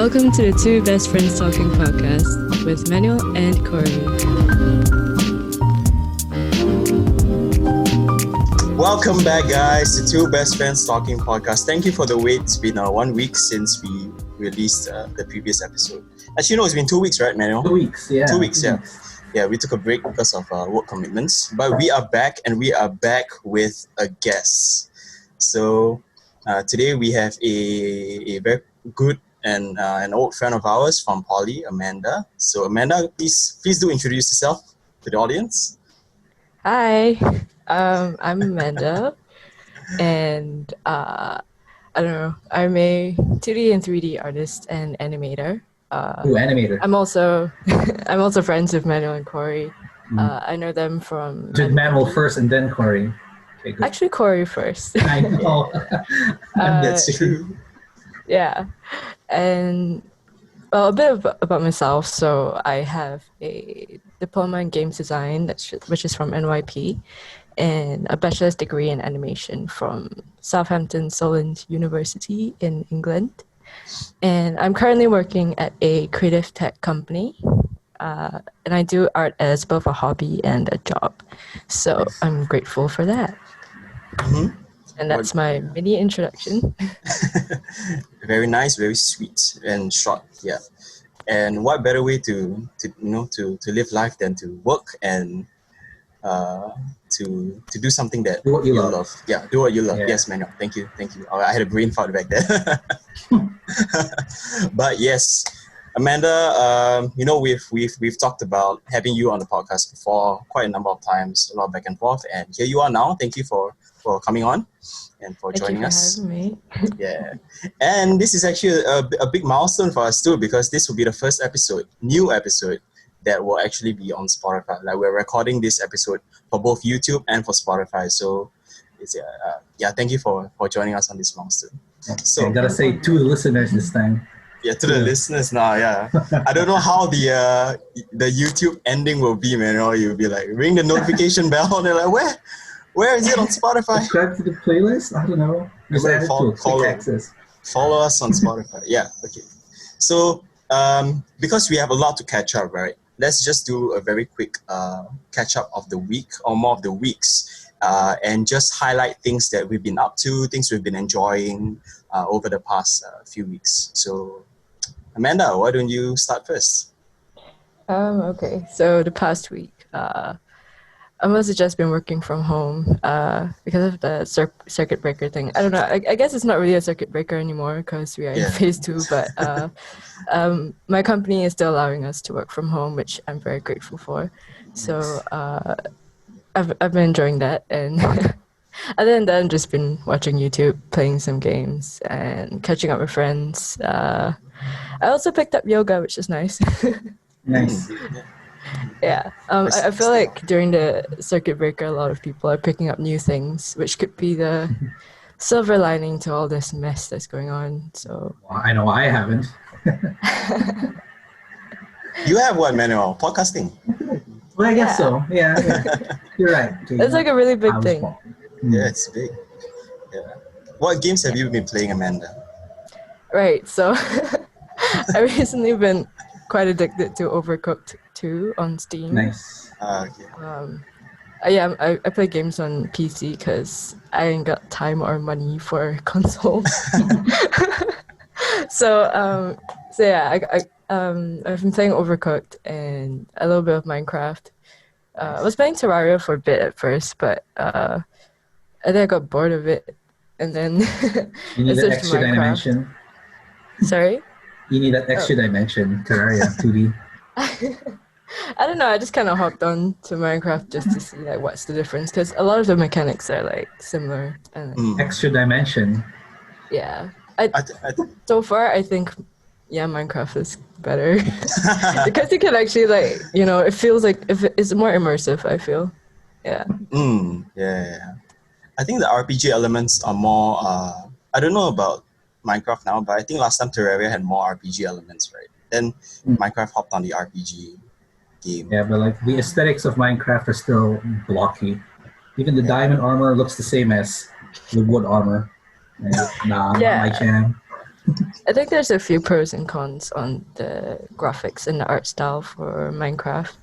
Welcome to the Two Best Friends Talking podcast with Manuel and Qory. Welcome back, guys, to Two Best Friends Talking podcast. Thank you for the wait. It's been 1 week since we released the previous episode. Actually, no, it's been 2 weeks, right, Manuel? 2 weeks, yeah. 2 weeks, yeah. Yeah, we took a break because of work commitments. But we are back, and we are back with a guest. So today we have a very good and an old friend of ours from Poly, Amanda. So Amanda, please do introduce yourself to the audience. Hi, I'm Amanda, and I don't know, I'm a 2D and 3D artist and animator. Animator. I'm also friends with Manuel and Qory. I know them from... Did Manuel first and then Qory? Okay, good. Actually, Qory first. I know. That's true. Yeah, and well, a bit about myself. So I have a diploma in games design, which is from NYP, and a bachelor's degree in animation from Southampton Solent University in England. And I'm currently working at a creative tech company, and I do art as both a hobby and a job. So I'm grateful for that. Mm-hmm. And that's my mini introduction. Very nice, very sweet and short. Yeah. And what better way to live life than to work and to do something that Do what you love. Yeah, do what you love. Yeah. Yes, Manuel. Thank you. I had a brain fart back there. But yes, Amanda, we've talked about having you on the podcast before quite a number of times, a lot back and forth, and here you are now. Thank you for coming on and for joining us. Thank you for having me. Yeah, and this is actually a big milestone for us too, because this will be the first new episode that will actually be on Spotify. Like, we're recording this episode for both YouTube and for Spotify. So, it's thank you for joining us on this milestone. So I gotta say to the listeners this time. Yeah, to the listeners now. Yeah, I don't know how the YouTube ending will be, man. Or you'll be like, ring the notification bell, and they're like, where is it on Spotify? Subscribe to the playlist? I don't know. Just add it to quick access. Follow us on Spotify. Yeah, okay. So, because we have a lot to catch up, right? Let's just do a very quick catch up of the week, or more of the weeks, and just highlight things that we've been up to, things we've been enjoying over the past few weeks. So, Amanda, why don't you start first? Okay, so the past week, I must have just been working from home because of the circuit breaker thing. I don't know. I guess it's not really a circuit breaker anymore because we are in phase 2. But my company is still allowing us to work from home, which I'm very grateful for. So I've been enjoying that. And other than that, I've just been watching YouTube, playing some games, and catching up with friends. I also picked up yoga, which is nice. Nice. Yeah, I feel like during the circuit breaker, a lot of people are picking up new things, which could be the silver lining to all this mess that's going on. So Well, I know I haven't. You have what, Manuel? Podcasting? Well, I guess so. Yeah. You're right. it's like a really big thing. Yeah, it's big. Yeah. What games have you been playing, Amanda? Right, so I've recently been quite addicted to Overcooked 2 on Steam. Nice. Okay. I play games on PC because I ain't got time or money for console. So yeah, I've been playing Overcooked and a little bit of Minecraft. I was playing Terraria for a bit at first, but and then I got bored of it, and then You need I that switched to extra Minecraft. dimension. Sorry? You need that extra dimension. Terraria 2D. I don't know. I just kind of hopped on to Minecraft just to see like what's the difference, because a lot of the mechanics are like similar. And Extra dimension. yeah, I so far I think Minecraft is better because you can actually like it feels like if it's more immersive. I feel, yeah. Yeah. I think the RPG elements are more. I don't know about Minecraft now, but I think last time Terraria had more RPG elements, right? Then Minecraft hopped on the RPG game. Yeah, but like the aesthetics of Minecraft are still blocky. Even the diamond armor looks the same as the wood armor. Nah, Yeah. not my jam. I think there's a few pros and cons on the graphics and the art style for Minecraft.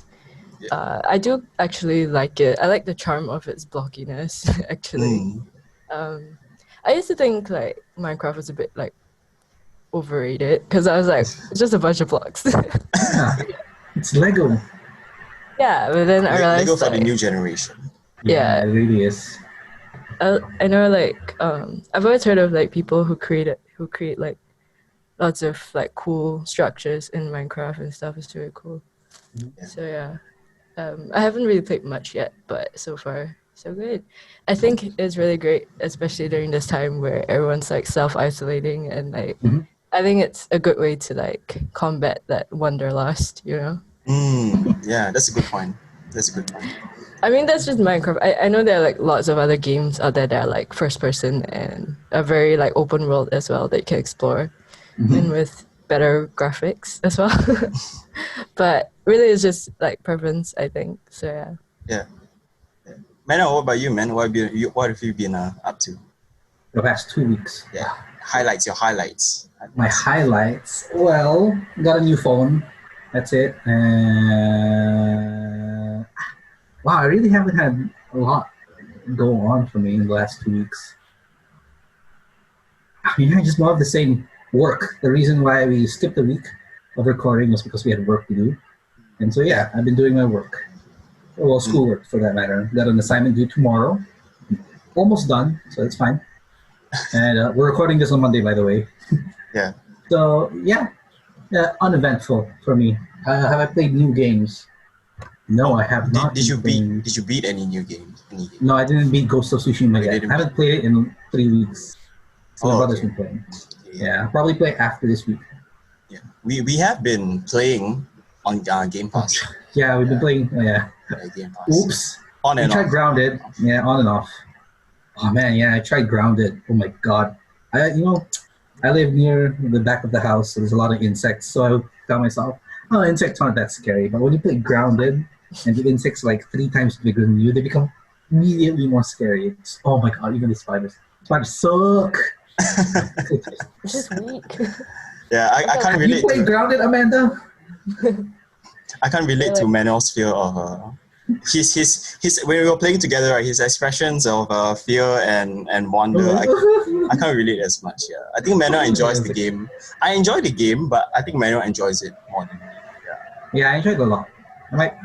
I do actually like it. I like the charm of its blockiness, actually. I used to think like Minecraft was a bit like overrated because I was like, it's just a bunch of blocks. Yeah, it's Lego. Yeah, but then I realized Lego for the like, new generation. Yeah. It really is. I know like I've always heard of like people who create like lots of like cool structures in Minecraft and stuff. It's really cool. Yeah. So yeah. I haven't really played much yet, but so far so good. I think it's really great, especially during this time where everyone's like self-isolating and like I think it's a good way to like combat that wanderlust, you know? Yeah, that's a good point. I mean, that's just Minecraft. I know there are like lots of other games out there that are like first person and a very like open world as well that you can explore and with better graphics as well. But really it's just like preference, I think. So yeah. Yeah. Manuel, what about you, man? What have you been up to? The past 2 weeks. Yeah. Your highlights. My highlights. Well, got a new phone. That's it. Wow, I really haven't had a lot go on for me in the last 2 weeks. I mean, I just more of the same work. The reason why we skipped a week of recording was because we had work to do. And so, yeah, I've been doing my work. Well, schoolwork for that matter. Got an assignment due tomorrow. Almost done, so it's fine. And we're recording this on Monday, by the way. Yeah. So, yeah, uneventful for me. Have I played new games? No, I have not. Did you beat any new games? No, I didn't beat Ghost of Tsushima yet. I haven't played it in 3 weeks. So my brother's been playing. Yeah, I'll probably play after this week. Yeah, we have been playing on Game Pass. Yeah, we've been playing. Game Pass. Oops. On and I tried off. Grounded. Yeah, on and off. Oh man, yeah, I tried Grounded. Oh my god. I live near the back of the house, so there's a lot of insects. So I tell myself, oh, insects aren't that scary. But when you play Grounded and the insects are like 3 times bigger than you, they become immediately more scary. Oh my god, even the spiders. Spiders suck. It's just weak. Yeah, I can't relate. You played Grounded, Amanda? I can't relate to Manuel's fear of his when we were playing together, right, his expressions of fear and wonder. I can't relate as much. Yeah, I think Manuel enjoys the game. I enjoy the game, but I think Manuel enjoys it more than me. Yeah, I enjoyed it a lot. But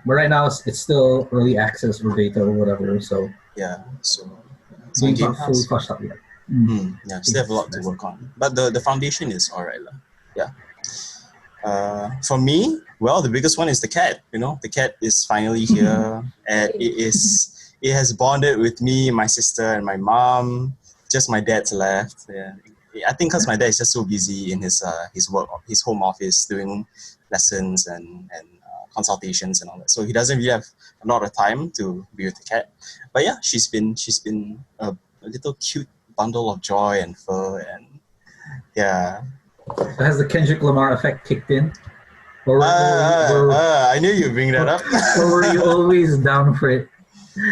right now it's still early access or beta or whatever. So yeah, so Game Game Pass fully Pass. flushed up yet. Yeah, still have a lot to work on, but the foundation is alright, yeah. For me, well, the biggest one is the cat. You know, the cat is finally here, and it has bonded with me, my sister, and my mom. Just my dad's left. Yeah. I think because my dad is just so busy in his work, his home office, doing lessons and consultations and all that. So he doesn't really have a lot of time to be with the cat. But yeah, she's been a little cute bundle of joy and fur, and yeah. So has the Kendrick Lamar effect kicked in? Or I knew you'd bring that up. or were you always down for it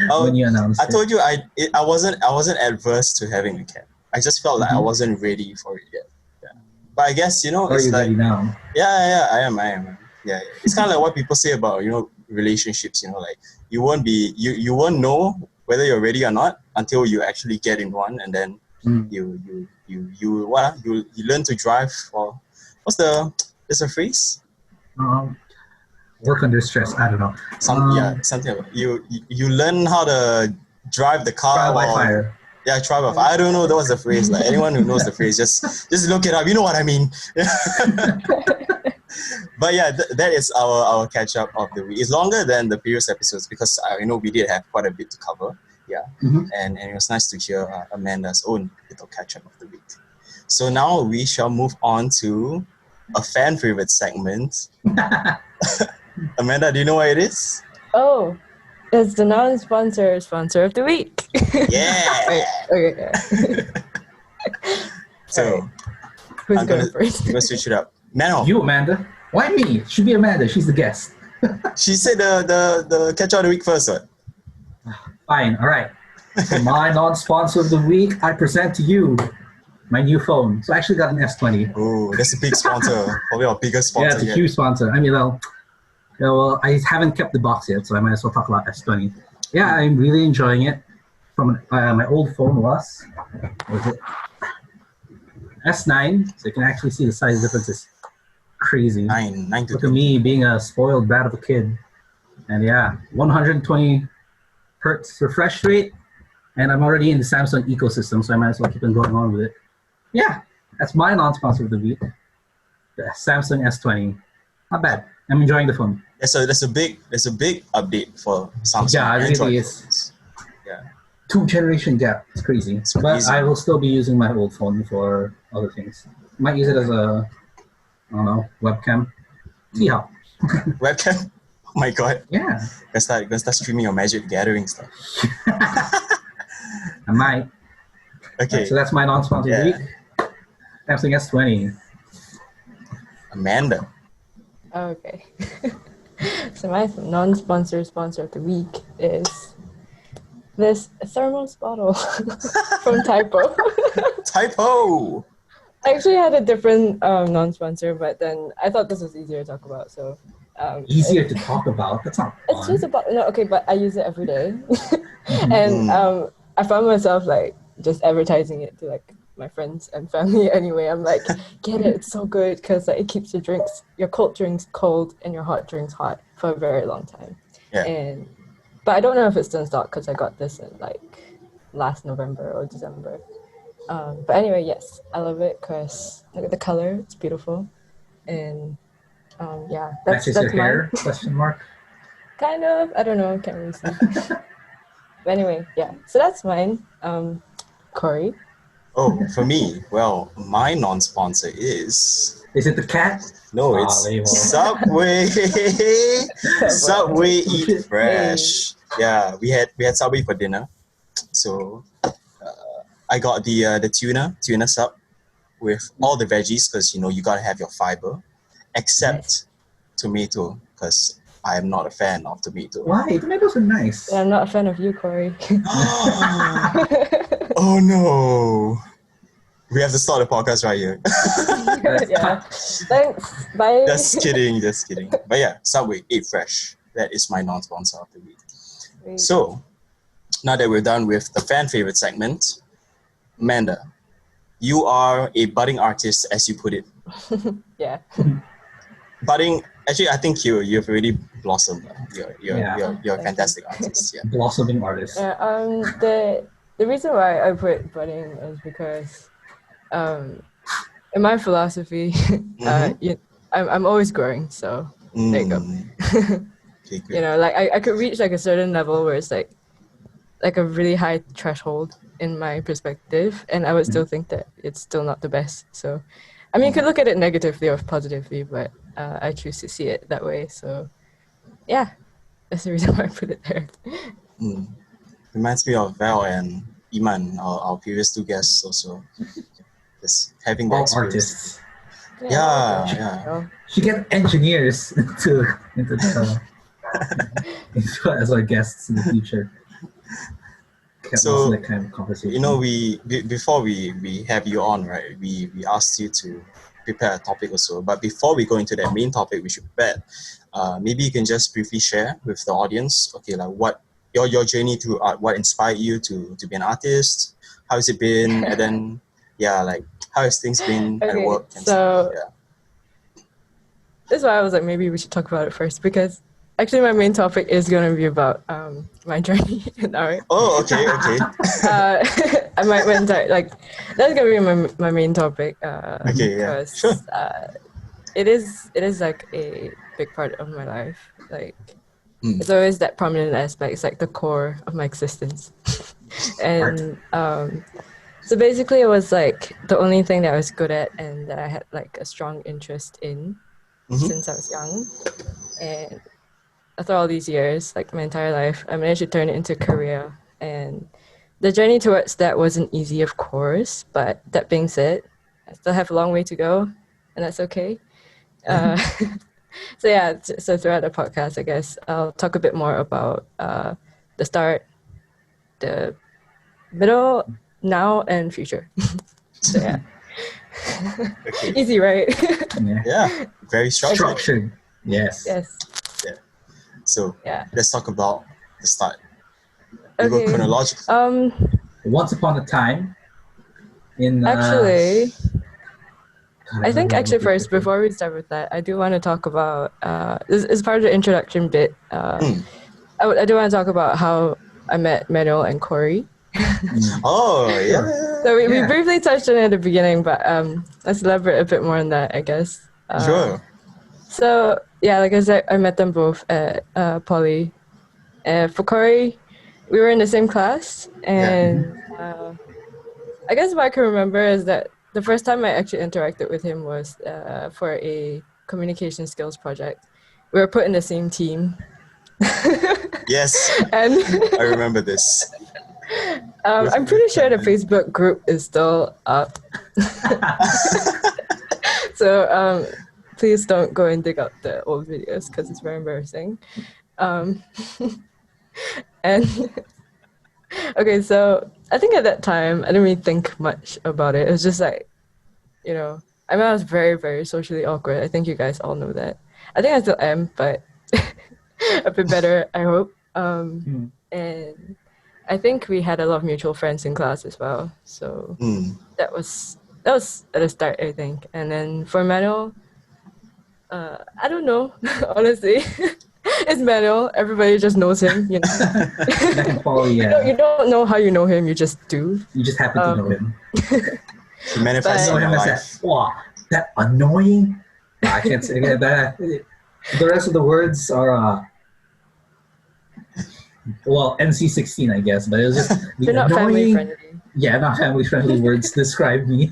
when you announced I told you I wasn't adverse to having a cat. I just felt like I wasn't ready for it yet. Yeah. But I guess, you know, Are it's you like ready now? Yeah, I am. Yeah. It's kind of like what people say about, you know, relationships, you know, like you won't know whether you're ready or not until you actually get in one, and then you learn to drive, or there's a phrase? Work under stress. I don't know. Something about you learn how to drive the car. Trial by fire. Yeah, trial by fire. I don't know. That was the phrase. Like anyone who knows the phrase, just look it up. You know what I mean. But yeah, that is our catch up of the week. It's longer than the previous episodes because we did have quite a bit to cover. Yeah, and it was nice to hear Amanda's own little catch up of the week. So now we shall move on to a fan favorite segment. Amanda, do you know what it is? Oh, it's the non-sponsor of the week. Yeah. Okay. So Who's going first? I'm gonna switch it up. Manuel. You, Amanda. Why me? It should be Amanda. She's the guest. She said the catch up of the week first, right? Fine. All right. For my non-sponsor of the week, I present to you my new phone. So I actually got an S20. Oh, that's a big sponsor. Probably our biggest Yeah, sponsor it's a yet. huge sponsor. I mean, well, I haven't kept the box yet, so I might as well talk about S20. Yeah, I'm really enjoying it. From my old phone was it S9, so you can actually see the size differences. Crazy. 9 to Look 20. at me being a spoiled brat of a kid. And yeah, 120 hertz refresh rate, and I'm already in the Samsung ecosystem, so I might as well keep on going on with it. Yeah, that's my non-sponsor of the week. The Samsung S20. Not bad. I'm enjoying the phone. There's a big update for Samsung Yeah, it Android really is. phones. Yeah. 2-generation gap. It's crazy. It's But crazy. I will still be using my old phone for other things. Might use it as a, I don't know, webcam. See how. Webcam. Oh my god. Yeah, Gonna start streaming your Magic Gathering stuff. I might. Okay. Right, so that's my non-sponsored Yeah. week. Samsung S20. Amanda. Okay. So my non-sponsor sponsor of the week is this thermos bottle from Typo. Typo. I actually had a different non-sponsor, but then I thought this was easier to talk about. So Easier to talk about. That's not it's just fun. about okay, but I use it every day, and I found myself like just advertising it to like my friends and family. Anyway, I'm like, get it, it's so good because like, it keeps your cold drinks cold and your hot drinks hot for a very long time. Yeah. But I don't know if it's still in stock because I got this in like last November or December. But anyway, yes, I love it because look at the color, it's beautiful, and yeah, that's Matches your mine. hair? Question mark. Kind of, I don't know, can't really see. But anyway, yeah, so that's mine. Qory. Oh, for me, well, my non-sponsor is Is it the cat? no, Ah, it's label. Subway. Subway Eat Fresh. Yeah, we had Subway for dinner, so I got the tuna sub with all the veggies because you gotta have your fiber, except tomato because I am not a fan of tomato. Why? Tomatoes are nice. Yeah, I'm not a fan of you, Qory. Oh no. We have to start the podcast right here. Yeah. Thanks. Bye. Just kidding. But yeah, Subway Eat Fresh. That is my non-sponsor of the week. Wait. So, now that we're done with the fan favorite segment, Amanda, you are a budding artist, as you put it. Yeah. Budding. Actually, I think you've already blossomed. You're a Thank fantastic artist. Yeah. Blossoming artist. Yeah. The reason why I put budding is because in my philosophy, I'm always growing. So there you go. Okay, great. You know, like I could reach like a certain level where it's like a really high threshold in my perspective, and I would still think that it's still not the best. So, I mean, you could look at it negatively or positively, but I choose to see it that way. So, yeah, that's the reason why I put it there. Reminds me of Val and Iman, our previous two guests also. Just having that All experience. artists. Yeah. She get engineers into as our guests in the future. So, that kind of conversation. before we have you on, right? We asked you to prepare a topic also. But before we go into that main topic, we should prepare. Maybe you can just briefly share with the audience. Okay, like what your journey through art, what inspired you to be an artist? How has it been? And then like how has things been at work and stuff? Yeah. That's why I was like, maybe we should talk about it first because actually my main topic is going to be about my journey in art. Oh, okay. I might like that's going to be my main topic. Okay, yeah, because, sure. It is like a big part of my life. Like it's always that prominent aspect. It's like the core of my existence. And so basically, it was like the only thing that I was good at and that I had like a strong interest in since I was young. And after all these years, like my entire life, I managed to turn it into a career. And the journey towards that wasn't easy, of course. But that being said, I still have a long way to go, and that's okay. So throughout the podcast, I guess I'll talk a bit more about the start, the middle, now, and future. So yeah. Okay. Easy, right? Yeah. Yeah, very structured. Structured. Yes. Yes. So Yeah. let's talk about the start. We go Okay. chronologically. Once upon a time, in Actually, God, I think don't actually remember first, the before we start with that, I do want to talk about this is part of the introduction bit. I do want to talk about how I met Manuel and Qory. Oh, yeah. Sure. So we Yeah. briefly touched on it at the beginning, but let's elaborate a bit more on that, I guess. Sure. So yeah, like I said, I met them both at Poly. For Qory, we were in the same class, and I guess what I can remember is that the first time I actually interacted with him was for a communication skills project. We were put in the same team. Yes, And I remember this. I'm pretty sure the Facebook group is still up. So please don't go and dig up the old videos because it's very embarrassing. And okay, so I think at that time I didn't really think much about it. It was just like, I mean, I was very, very socially awkward. I think you guys all know that. I think I still am, but a bit better, I hope. And I think we had a lot of mutual friends in class as well. So that was at the start, I think. And then for Manuel, I don't know, honestly. It's Manuel. Everybody just knows him, Back in Poly, yeah. You don't know how you know him. You just do. You just happen to know him. He manifests I know in him your as life. that. Wow, that annoying. No, I can't say that. The rest of the words are NC-16, I guess, but it was just the They're not family annoying. friendly. Yeah, not family friendly words describe me.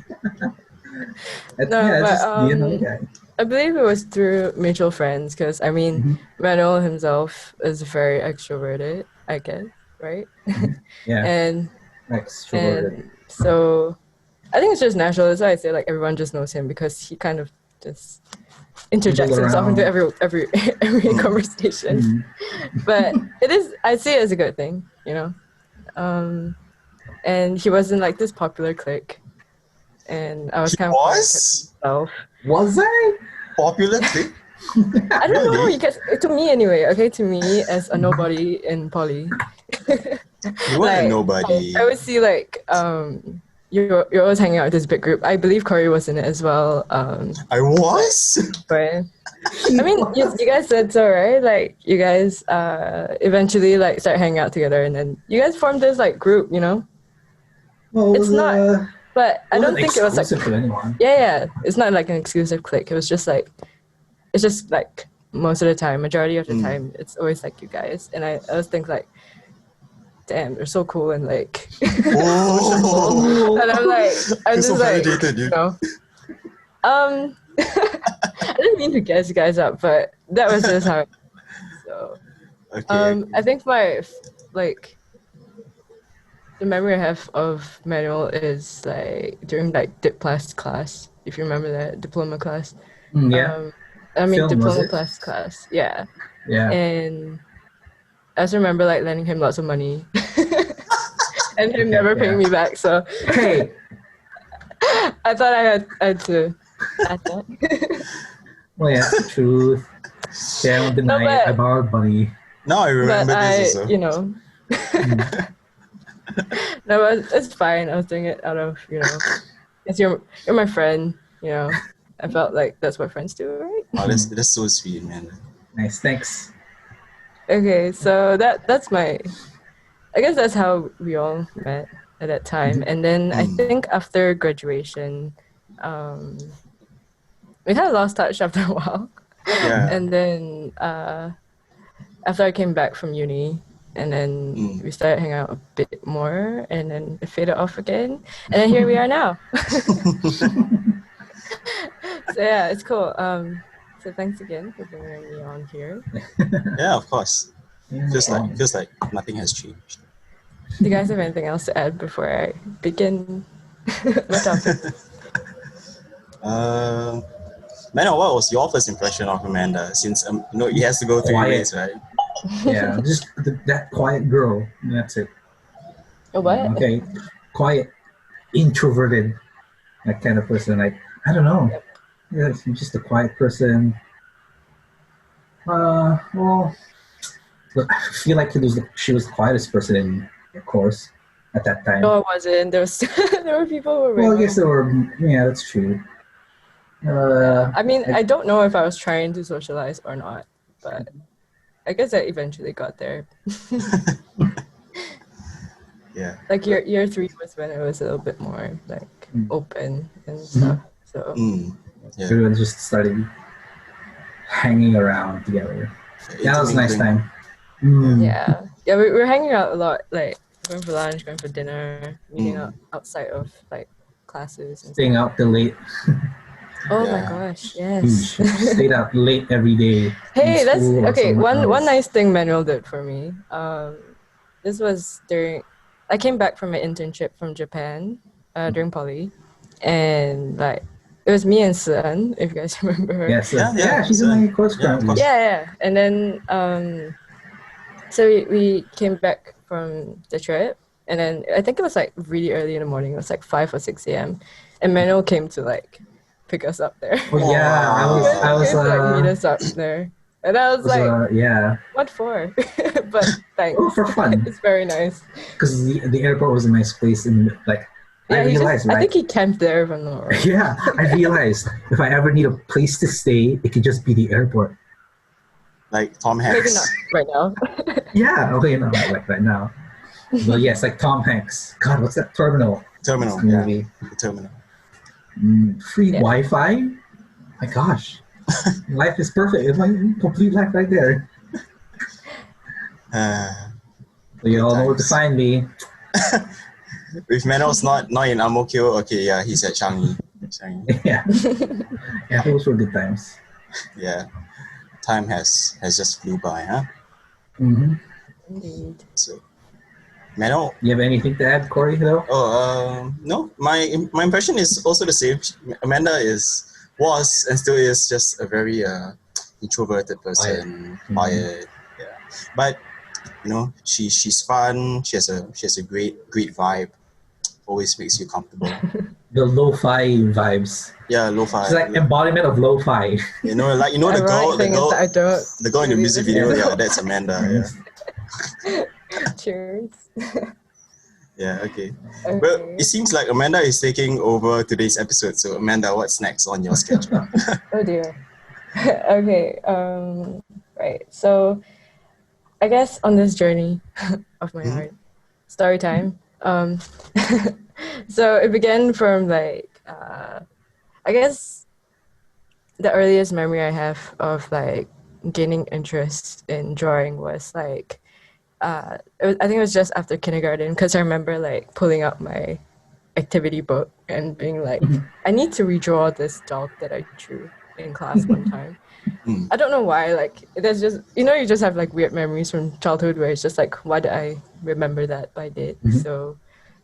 It's just the annoying guy. I believe it was through mutual friends because, I mean, Manuel himself is very extroverted, I guess, right? Yeah, and extroverted. so I think it's just natural. That's why I say like everyone just knows him because he kind of just interjects himself into every conversation. But I see it as a good thing, and he was in like this popular clique, and I was kind of myself. Was I Popular clique? I don't know, Really? because to me anyway, okay, to me as a nobody in Poly. You weren't a nobody. I would see like you're always hanging out with this big group. I believe Qory was in it as well. I was? But I mean, you guys said so, right? Like you guys eventually like start hanging out together, and then you guys formed this like group, Well, it's not. But I don't think it was like for anyone. Yeah. It's not like an exclusive clique. It was just like, it's just like most of the time, majority of the time, it's always like you guys. And I always think like, damn, they're so cool and like, Oh. and I'm like, I'm so just like, validated, dude. I didn't mean to guess you guys up, but that was just how. So, Okay. I think my the memory I have of Manuel is like during like class, if you remember that diploma class. Yeah. I mean Film, diploma class, yeah. Yeah. And I just remember like lending him lots of money, and him never paying me back. So Hey, I thought I had to add that. well, yeah, it's the truth. Yeah, I don't deny it. I borrowed money. Now I remember But this also. No, but it's fine. I was doing it out of, because you're my friend, I felt like that's what friends do, right? Oh, that's so sweet, man. Nice, thanks. Okay, so that's I guess that's how we all met at that time. And then I think after graduation, we kind of lost touch after a while. Yeah. And then after I came back from uni, and then we started hanging out a bit more, and then it faded off again, and then here we are now. So yeah, it's cool. So thanks again for bringing me on here. Yeah, of course. Yeah, Feels like nothing has changed. Do you guys have anything else to add before I begin my topic? Manuel, what was your first impression of Amanda? Since he has to go through ways, right? Yeah, just that quiet girl. That's it. A what? Okay, quiet, introverted. that kind of person. Like, I don't know. Yeah, I'm just a quiet person. Well, look, I feel like she was the quietest person in the course at that time. No, I wasn't. There was there were people who were way Well, I more. guess there were. Yeah, that's true. I mean, I don't know if I was trying to socialize or not, but I guess I eventually got there. Yeah. Like year 3 was when it was a little bit more like open and stuff. So Yeah. Everyone just started hanging around together. Yeah, that was a nice time. yeah, we were hanging out a lot, like going for lunch, going for dinner, meeting up outside of like classes and Staying out till late. Oh Yeah. my gosh, yes. Stayed out late every day. Hey, in that's school or okay. somewhere One else. nice thing Manuel did for me. This was during I came back from my internship from Japan during poly, and like it was me and Sun, if you guys remember her. Yes, Yeah, she's in my course yeah, of currently. course. Yeah. And then so we came back from the trip, and then I think it was like really early in the morning. It was like 5 or 6 a.m. And Manuel came to like pick us up there. Oh yeah, I was He came to like meet us up there, and I was like, yeah. "What for?" But thanks. Oh, for fun. It's very nice. Because the airport was a nice place, and like Yeah, I realized, I think he camped there if I'm not wrong. yeah, I realized if I ever need a place to stay, it could just be the airport. Like Tom Maybe Hanks. not right now. Yeah, okay, no, not like right now. But yes, like Tom Hanks. God, what's that terminal? Terminal. This Yeah. movie. The terminal. Free Yeah. Wi-Fi. My gosh, life is perfect. It's my complete life right there. So you all know where to times. find me. If Manuel's not in Ang Mo Kio, okay, yeah, he's at Changi. Yeah, yeah, those were good times. Yeah. Time has just flew by, huh? Mm-hmm. Indeed. So, Manuel. You have anything to add, Qory? Though? No. My impression is also the same. Amanda was and still is just a very introverted person, quiet. Yeah, but you know, she's fun. She has a great vibe. Always makes you comfortable. The lo-fi vibes. Yeah, lo-fi. She's like embodiment of lo-fi. You know, like the girl the girl in the music video. Yeah, that's Amanda. Yeah. Cheers. Yeah. Okay. Okay. Well, it seems like Amanda is taking over today's episode. So Amanda, what's next on your schedule? Oh dear. Okay. Right. So, I guess on this journey of my heart, story time. So it began from like I guess the earliest memory I have of like gaining interest in drawing was like I think it was just after kindergarten, because I remember like pulling out my activity book and being like, I need to redraw this dog that I drew in class one time. I don't know why, like there's just, you just have like weird memories from childhood where it's just like, why did I remember that, but I did. So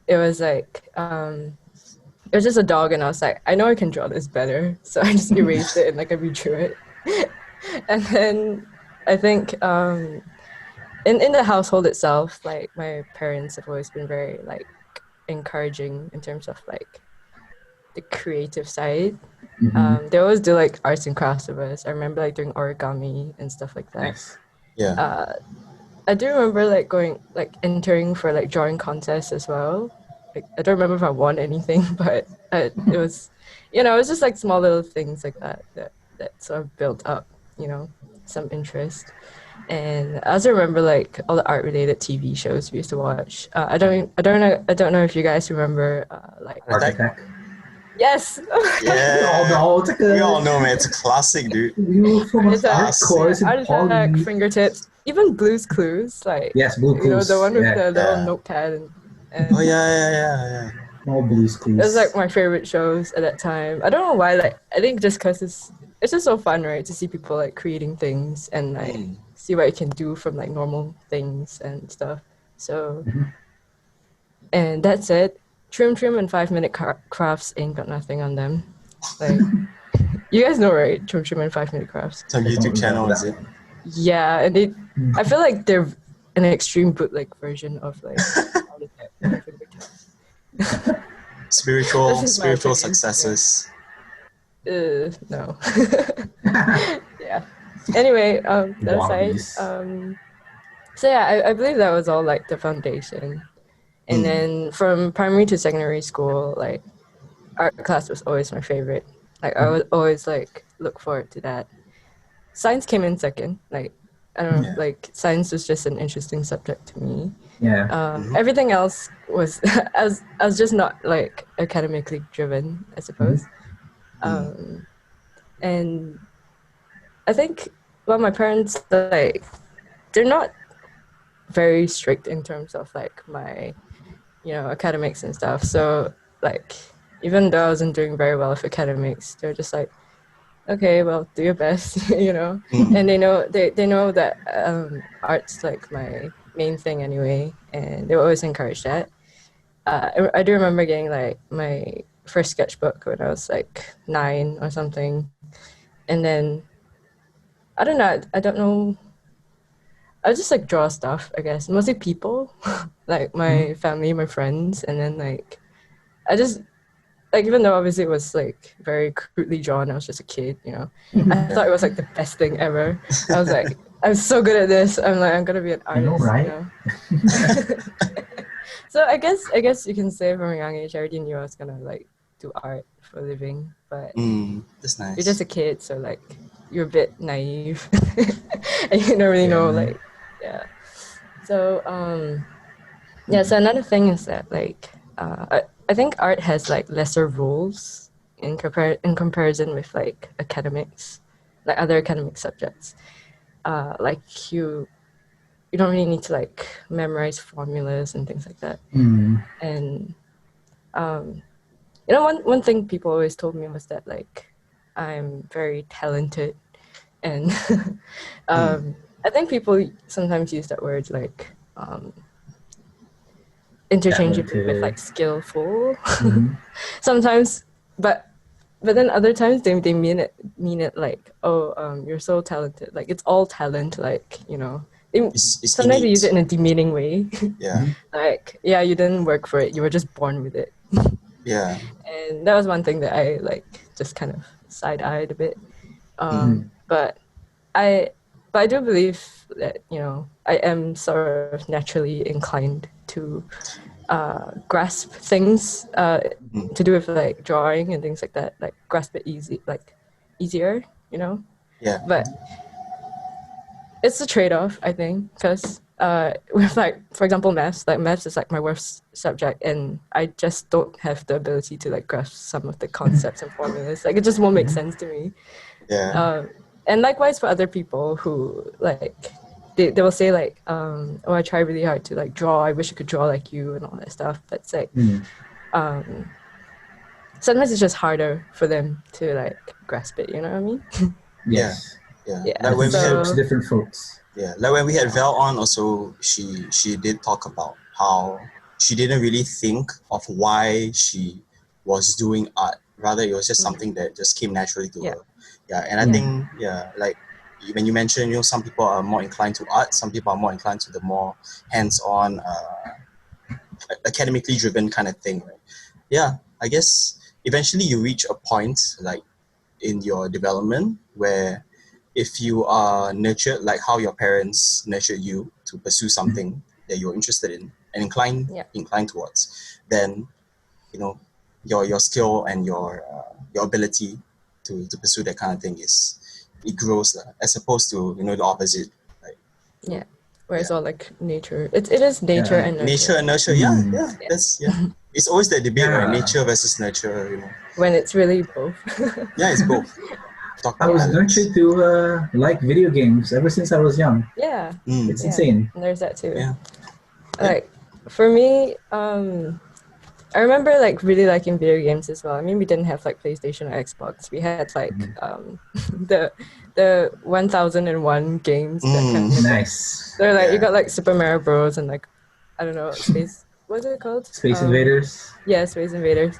it was like it was just a dog, and I was like, I know I can draw this better, so I just erased it and like I redrew it. And then I think in the household itself, like my parents have always been very like encouraging in terms of like the creative side. They always do like arts and crafts with us. I remember like doing origami and stuff like that. Nice. Yeah. I do remember like going like entering for like drawing contests as well. Like I don't remember if I won anything, but it was, it was just like small little things like that sort of built up, some interest. And I also remember like all the art related TV shows we used to watch. I don't know if you guys remember like Art Attack. Yes. Yeah. We all know. We all know, man. It's a classic, dude. We were from It's a- art course in Art Attack, poly. Fingertips, even Blue's Clues, like Yes, Blue Clues. the one with yeah. the little Yeah. notepad and Oh yeah. All Blue's Clues. it was like my favorite shows at that time. I don't know why. Like I think just because it's just so fun, right? To see people like creating things and like see what you can do from like normal things and stuff. So, and that's it. Trim and 5-minute crafts ain't got nothing on them. Like you guys know, right? Trim and 5-minute crafts. Some YouTube channel, is it? Yeah, and I feel like they're an extreme bootleg version of like. spiritual This is my opinion, successes. No. Yeah. Anyway, that aside, Wobbies. so yeah, I believe that was all like the foundation. And then from primary to secondary school, like art class was always my favorite. Like I would always like look forward to that. Science came in second. Like I don't know, Yeah. like science was just an interesting subject to me. Yeah. Everything else was I was just not like academically driven, I suppose. And I think my parents like they're not very strict in terms of like my academics and stuff. So like even though I wasn't doing very well with academics, they're just like, okay, well, do your best, And they know that art's like my main thing anyway, and they always encourage that. I do remember getting like my first sketchbook when I was like 9 or something, and then I don't know. I don't know. I just like draw stuff, I guess. Mostly people, like my family, my friends, and then like I just like even though obviously it was like very crudely drawn, I was just a kid, I thought it was like the best thing ever. I was like, I'm so good at this. I'm like, I'm gonna be an artist. I know, right? So I guess you can say from a young age I already knew I was gonna like do art for a living, but That's nice. you're just a kid, so like you're a bit naive, and you don't really know like So so another thing is that like I think art has like lesser rules in comparison with like academics, like other academic subjects. Like you don't really need to like memorize formulas and things like that. And one thing people always told me was that like I'm very talented, and I think people sometimes use that word like interchangeably with like skillful. Sometimes, but then other times they mean it like, oh, you're so talented, like it's all talent, like It's sometimes they innate. use it in a demeaning way. Yeah. Like you didn't work for it, you were just born with it. Yeah. And that was one thing that I like just kind of side-eyed a bit. But I do believe that I am sort of naturally inclined to grasp things to do with like drawing and things like that, like grasp it easier. Yeah. But it's a trade-off, I think, because with like, for example, maths is like my worst subject, and I just don't have the ability to like grasp some of the concepts and formulas. Like it just won't make sense to me. Yeah. And likewise for other people who like they will say like, oh, I try really hard to like draw, I wish I could draw like you and all that stuff. But it's like sometimes it's just harder for them to like grasp it, you know what I mean? Yes. Yeah. Yeah, Like when we had It's different folks. Yeah, like when we had Val on also, she did talk about how she didn't really think of why she was doing art. Rather, it was just something that just came naturally to her. Yeah, and I think, like when you mentioned, some people are more inclined to art, some people are more inclined to the more hands-on, academically driven kind of thing, right? Yeah, I guess eventually you reach a point like in your development where if you are nurtured like how your parents nurtured you to pursue something that you're interested in and inclined towards, then your skill and your ability to pursue that kind of thing it grows as opposed to the opposite, like where it's all like nature. It is nature and nurture. nature and nurture. That's it's always that debate, right? Nature versus nurture, when it's really both. It's both. I was nurtured to like video games ever since I was young. It's insane. And there's that too. Yeah. Like for me, I remember like really liking video games as well. I mean, we didn't have like PlayStation or Xbox. We had like the 1001 games. That kind of Nice. They're like you got like Super Mario Bros. And like I don't know, Space. What's it called? Space Invaders. Yeah, Space Invaders.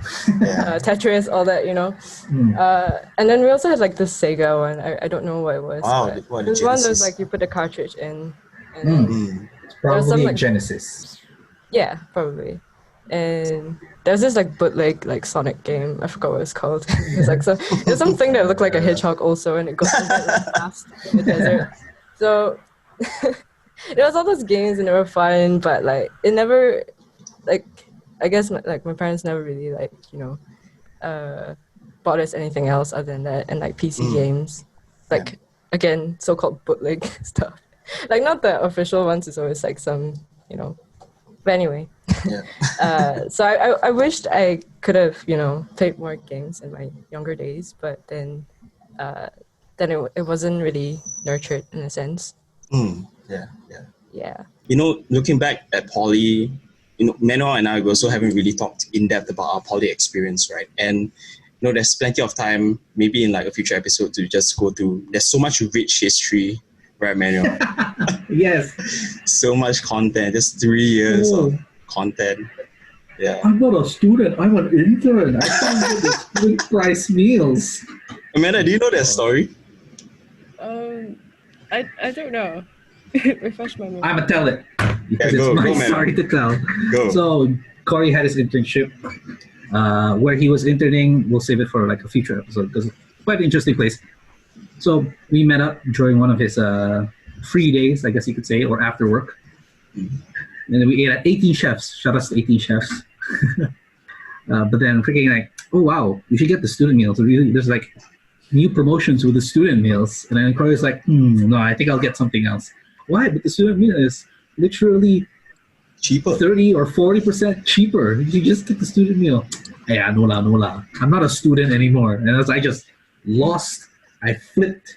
Tetris, all that, and then we also had like the Sega one. I don't know what it was. Wow, it was one that was like you put the cartridge in. And It's probably some, like, Genesis. Yeah, probably. And there's this like bootleg like Sonic game. I forgot what it's called. It's like it's something that looked like a hedgehog also, and it goes a bit like fast in the desert. So there was all those games and they were fun, but like it never like I guess my parents never really like bought us anything else other than that and like PC games, like again so-called bootleg stuff. Like not the official ones. It's always like some But anyway, so I wished I could have played more games in my younger days, but then it wasn't really nurtured in a sense. Yeah. Looking back at poly, Manuel and I also haven't really talked in depth about our poly experience, right? And there's plenty of time, maybe in like a future episode, to just go through. There's so much rich history, right, Manuel? Yes. So much content. Just 3 years of content. Yeah. I'm not a student. I'm an intern. I can't get the student price meals. Amanda, do you know that story? I don't know. Refresh my memory. I'm gonna tell it because go, it's my man. story to tell. Go. So Qory had his internship where he was interning. We'll save it for like a future episode because it's quite an interesting place. So we met up during one of his free days, I guess you could say, or after work. And then we ate at 18 Chefs. Shout out to 18 Chefs. But then freaking like, oh wow, you should get the student meals. There's like new promotions with the student meals. And then Qory's like, no, I think I'll get something else. Why? But the student meal is literally cheaper, 30 or 40% cheaper. You just get the student meal. Yeah, no la. I'm not a student anymore. And I just lost. I flipped.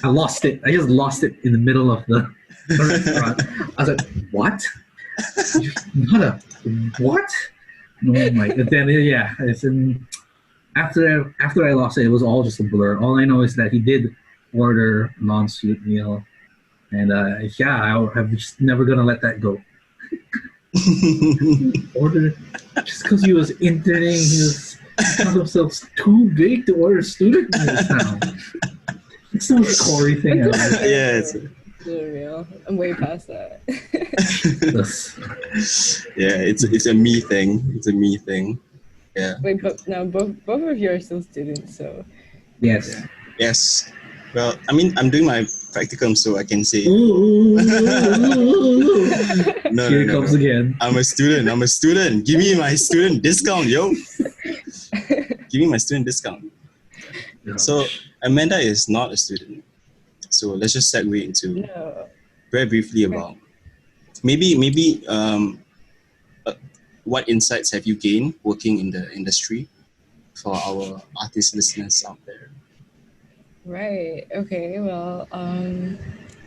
I lost it. I just lost it in the middle of the restaurant. I was like, what? Not a what? No, my. And then it's in. After I lost it, it was all just a blur. All I know is that he did order a non-student meal. And I'm just never gonna let that go. Order just because he was interning, he found himself too big to order student meals now. It's the most Qory thing ever. Yeah, it's real. I'm way past that. It's a me thing. It's a me thing. Yeah. Wait, but now both of you are still students, so. Yes. Yes. Well, I mean, I'm doing my practicum, so I can say. No, Here it comes again. I'm a student. Give me my student discount, yo. Give me my student discount. No. So Amanda is not a student. So let's just segue into very briefly about maybe what insights have you gained working in the industry for our artist listeners out there? Right. Okay. Well,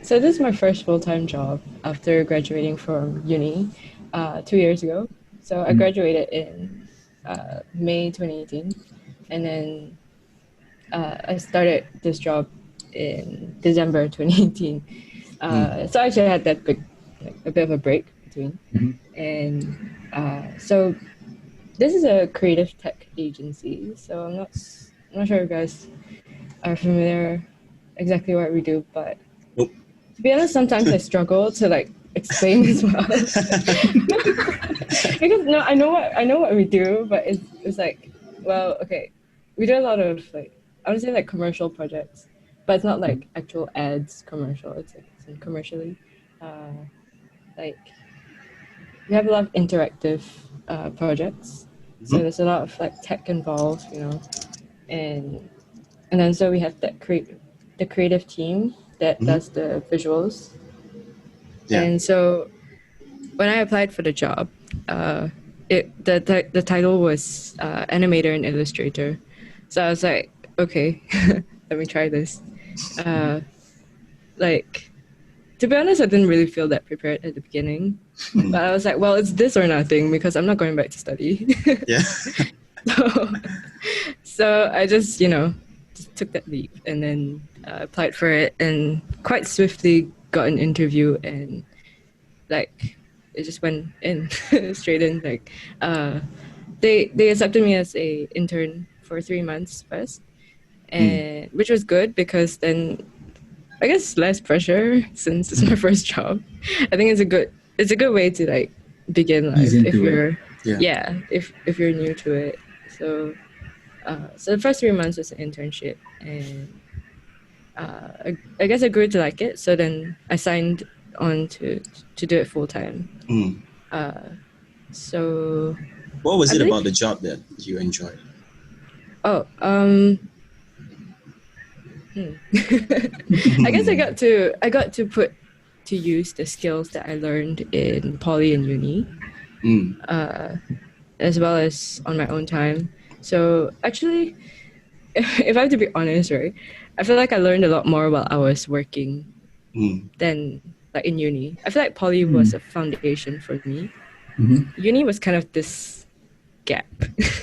so this is my first full-time job after graduating from uni 2 years ago. So I graduated in May 2018, and then I started this job in December 2018. So I actually had that a bit of a break between, and so this is a creative tech agency. So I'm not sure if you guys are familiar exactly what we do, but nope. To be honest, sometimes I struggle to like explain as well. Because I know what we do, but it's like, well, okay, we do a lot of like, I would say like commercial projects, but it's not like actual ads commercial. It's like commercially, like we have a lot of interactive projects. So there's a lot of like tech involved, and then so we have the creative team that does the visuals. Yeah. And so when I applied for the job, the title was animator and illustrator. So I was like, okay, let me try this. Like, to be honest, I didn't really feel that prepared at the beginning. But I was like, well, it's this or nothing because I'm not going back to study. Yeah. So I just took that leap and then applied for it and quite swiftly got an interview and like it just went in straight in. Like they accepted me as a intern for 3 months first, and which was good because then I guess less pressure since it's my first job. I think it's a good way to like begin life if you're yeah, if you're new to it. So so the first 3 months was an internship, and I guess I grew to like it. So then I signed on to do it full time. So What was I it believe- about the job that you enjoyed? Oh, I guess I got to put to use the skills that I learned in poly and uni, as well as on my own time. So actually, if I have to be honest, right, I feel like I learned a lot more while I was working than like in uni. I feel like poly was a foundation for me. Uni was kind of this gap.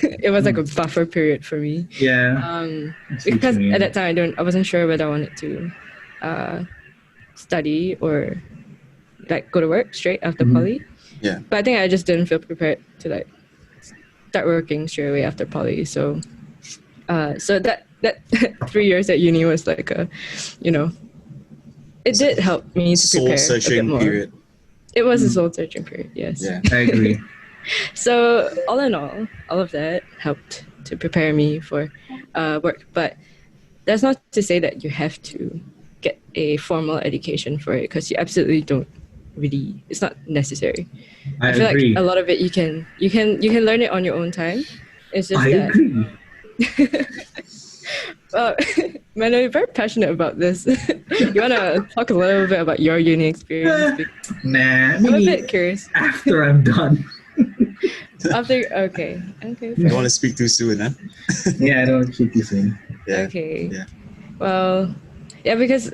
It was like a buffer period for me. Yeah. Because at that time I wasn't sure whether I wanted to study or like go to work straight after poly. Yeah. But I think I just didn't feel prepared to like start working straight away after poly. So so that 3 years at uni was like a, it did help me to prepare a bit Soul-searching more. period. It was a soul-searching period, yes. Yeah. I agree. So all in all of that helped to prepare me for work. But that's not to say that you have to get a formal education for it, because you absolutely don't really. It's not necessary. I feel agree. like a lot of it you can learn it on your own time. It's just I that. agree. Well, Manuel, you're very passionate about this. You want to talk a little bit about your uni experience? Nah, I'm a maybe bit curious. after I'm done. Okay. You don't want to speak too soon, huh? Yeah, I don't keep you saying. Yeah. Okay. Yeah. Well, yeah, because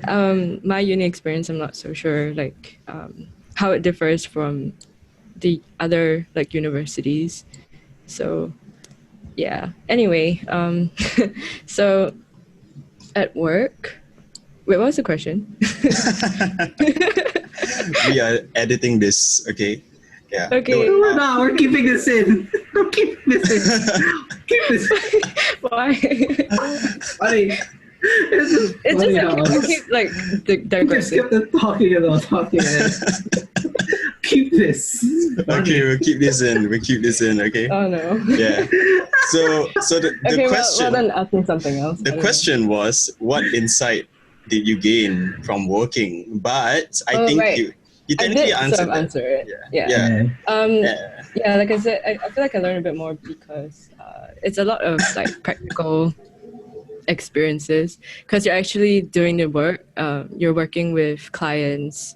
my uni experience, I'm not so sure like how it differs from the other like universities. So yeah. Anyway, so at work. Wait, what was the question? We are editing this, okay? Yeah. Okay. No, we're keeping this in. We're keeping this in. Keep this. Why? Funny. It's It's funny just how like, keep like we just digressing. kept on talking and talking. Keep this. Okay, we'll keep this in, okay? Oh no. Yeah. So the Okay, question well then ask me something else. the question was, what insight did you gain from working? But I think right. you I technically did answered sort of that. answer it. Yeah. Yeah. Yeah. Like I said, I feel like I learned a bit more because it's a lot of like practical experiences, because you're actually doing the work. You're working with clients,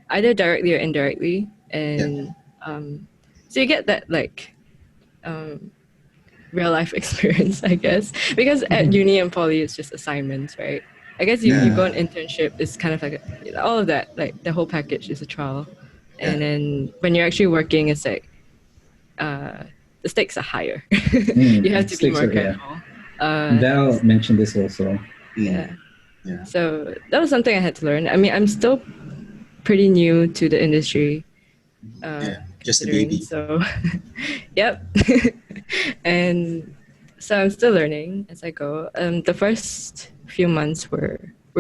either directly or indirectly, and so you get that like real life experience, I guess. Because at uni and poly, it's just assignments, right? I guess you go on internship, it's kind of like all of that, like the whole package is a trial. And then when you're actually working, it's like the stakes are higher. You have to be more careful. Val mentioned this also. Yeah. Yeah. So that was something I had to learn. I mean, I'm still pretty new to the industry. Just a considering, baby. So, yep. And so I'm still learning as I go. The first few months were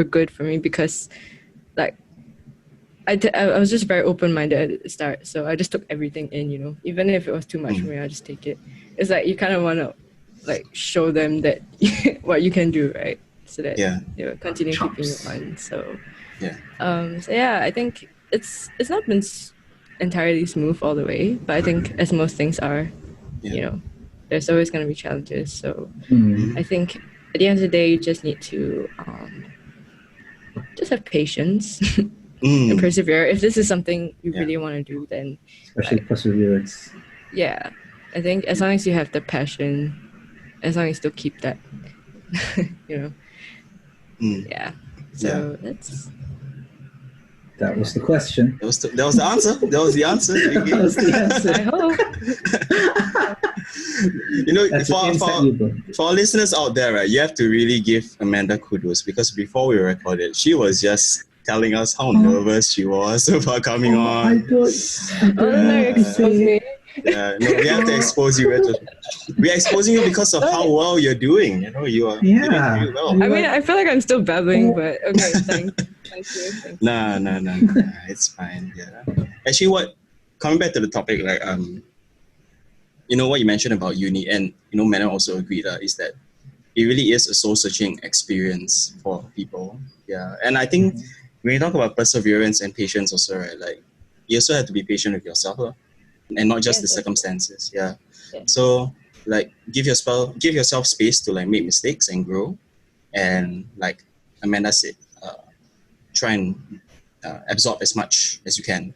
good for me because, like, I was just very open-minded at the start. So I just took everything in, even if it was too much for me, I just take it. It's like you kind of want to, like, show them that what you can do, right? So that you continue keeping it on. So yeah, I think it's not been entirely smooth all the way, but I think as most things are, there's always going to be challenges. So I think at the end of the day, you just need to just have patience and persevere. If this is something you really want to do, then especially perseverance. Yeah, I think as long as you have the passion, as long as you still keep that, yeah. So that was the question. That was the answer. That was the answer. That was the answer. I hope. For our listeners out there, right, you have to really give Amanda kudos, because before we recorded, she was just telling us how nervous she was about coming on. Yeah, no, we have to expose you. We're exposing you because of how well you're doing. You are doing really well. I mean, I feel like I'm still babbling, but okay, thank you. No, it's fine. Yeah. Actually, coming back to the topic, like what you mentioned about uni, and Manuel also agreed, is that it really is a soul-searching experience for people. Yeah, and I think when you talk about perseverance and patience also, right, like you also have to be patient with yourself, and not just the circumstances. Yeah. So like give yourself space to like make mistakes and grow, and like Amanda said, try and absorb as much as you can.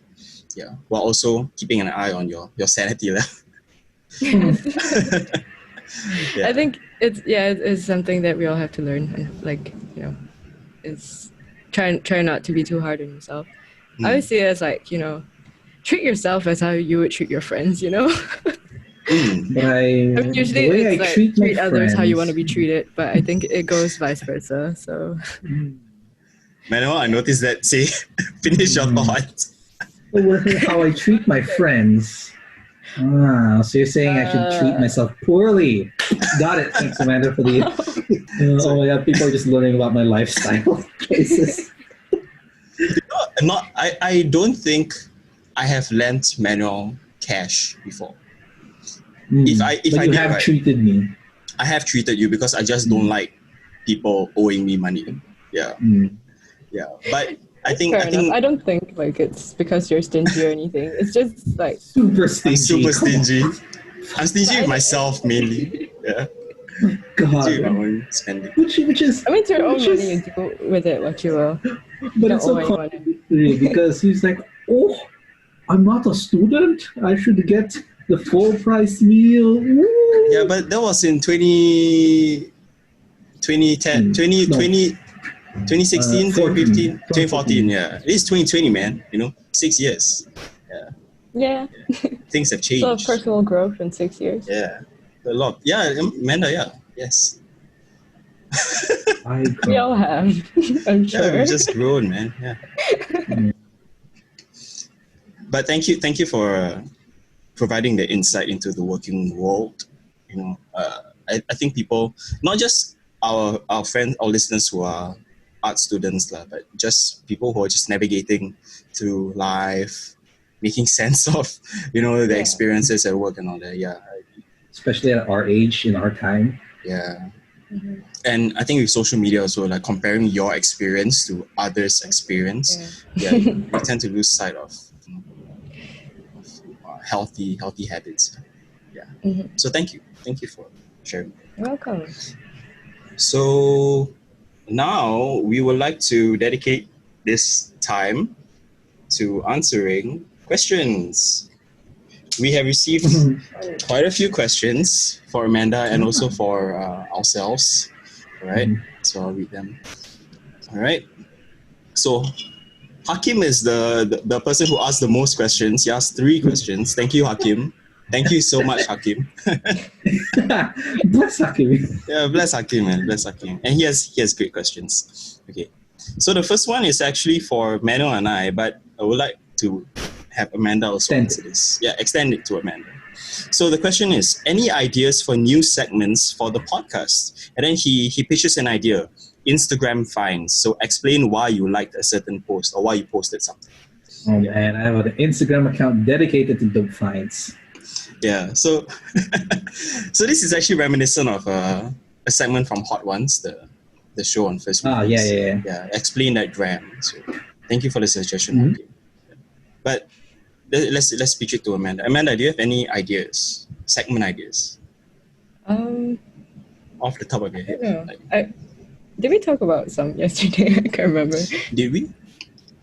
Yeah, while also keeping an eye on your sanity level. I think it's something that we all have to learn, and like it's try not to be too hard on yourself. I always see it as like treat yourself as how you would treat your friends. But Usually the way it's I like treat others how you friends- want to be treated, but I think it goes vice versa. So Manuel, I noticed that. Say, finish your thoughts. How I treat my friends. So you're saying I should treat myself poorly? Got it. Thanks, Amanda, for the. Oh my God, people are just learning about my lifestyle choices. I don't think I have lent Manuel cash before. If I you did, have treated me. I have treated you because I just don't like people owing me money. Yeah. Yeah. But I think I don't think like it's because you're stingy or anything. It's just like Super stingy. I'm super stingy. I'm stingy with myself mainly. Yeah. God. Stingy with my own spending. Which is. I mean, it's your own which money. is- You do with it what you will. But Don't it's so owe anyone. contradictory because he's like, oh, I'm not a student. I should get the full price meal. Woo." Yeah, but that was in 2010, 2016, 2015, 2014. Yeah, it is 2020, man. 6 years. Yeah. Things have changed. So personal growth in 6 years. Yeah, a lot. Yeah, Amanda. Yeah, yes. We all have. I'm Yeah, sure. we've just grown, man. Yeah. But thank you for providing the insight into the working world. I think people, not just our friends, our listeners who are art students, but just people who are just navigating through life, making sense of the experiences at work and all that. Yeah. Especially at our age, in our time. Yeah. And I think with social media also, like comparing your experience to others' experience, you tend to lose sight of healthy habits. Yeah. So thank you for sharing. You're welcome. So now we would like to dedicate this time to answering questions. We have received quite a few questions for Amanda and also for ourselves. All right, so I'll read them. All right. So Hakim is the person who asked the most questions. He asked 3 questions. Thank you, Hakim. Thank you so much, Hakim. Bless Hakim. Yeah, bless Hakim, man. Bless Hakim. And he has great questions. Okay. So the first one is actually for Manuel and I, but I would like to have Amanda also answer this. Yeah, extend it to Amanda. So the question is, any ideas for new segments for the podcast? And then he pitches an idea, Instagram finds. So explain why you liked a certain post or why you posted something. Oh man, I have an Instagram account dedicated to dope finds. Yeah, so so this is actually reminiscent of a segment from Hot Ones, the show on First Week. Yeah, explain that gram. So thank you for the suggestion. Okay. But let's pitch it to Amanda. Amanda, do you have any ideas, segment ideas? Off the top of your head. Did we talk about some yesterday? I can't remember. Did we?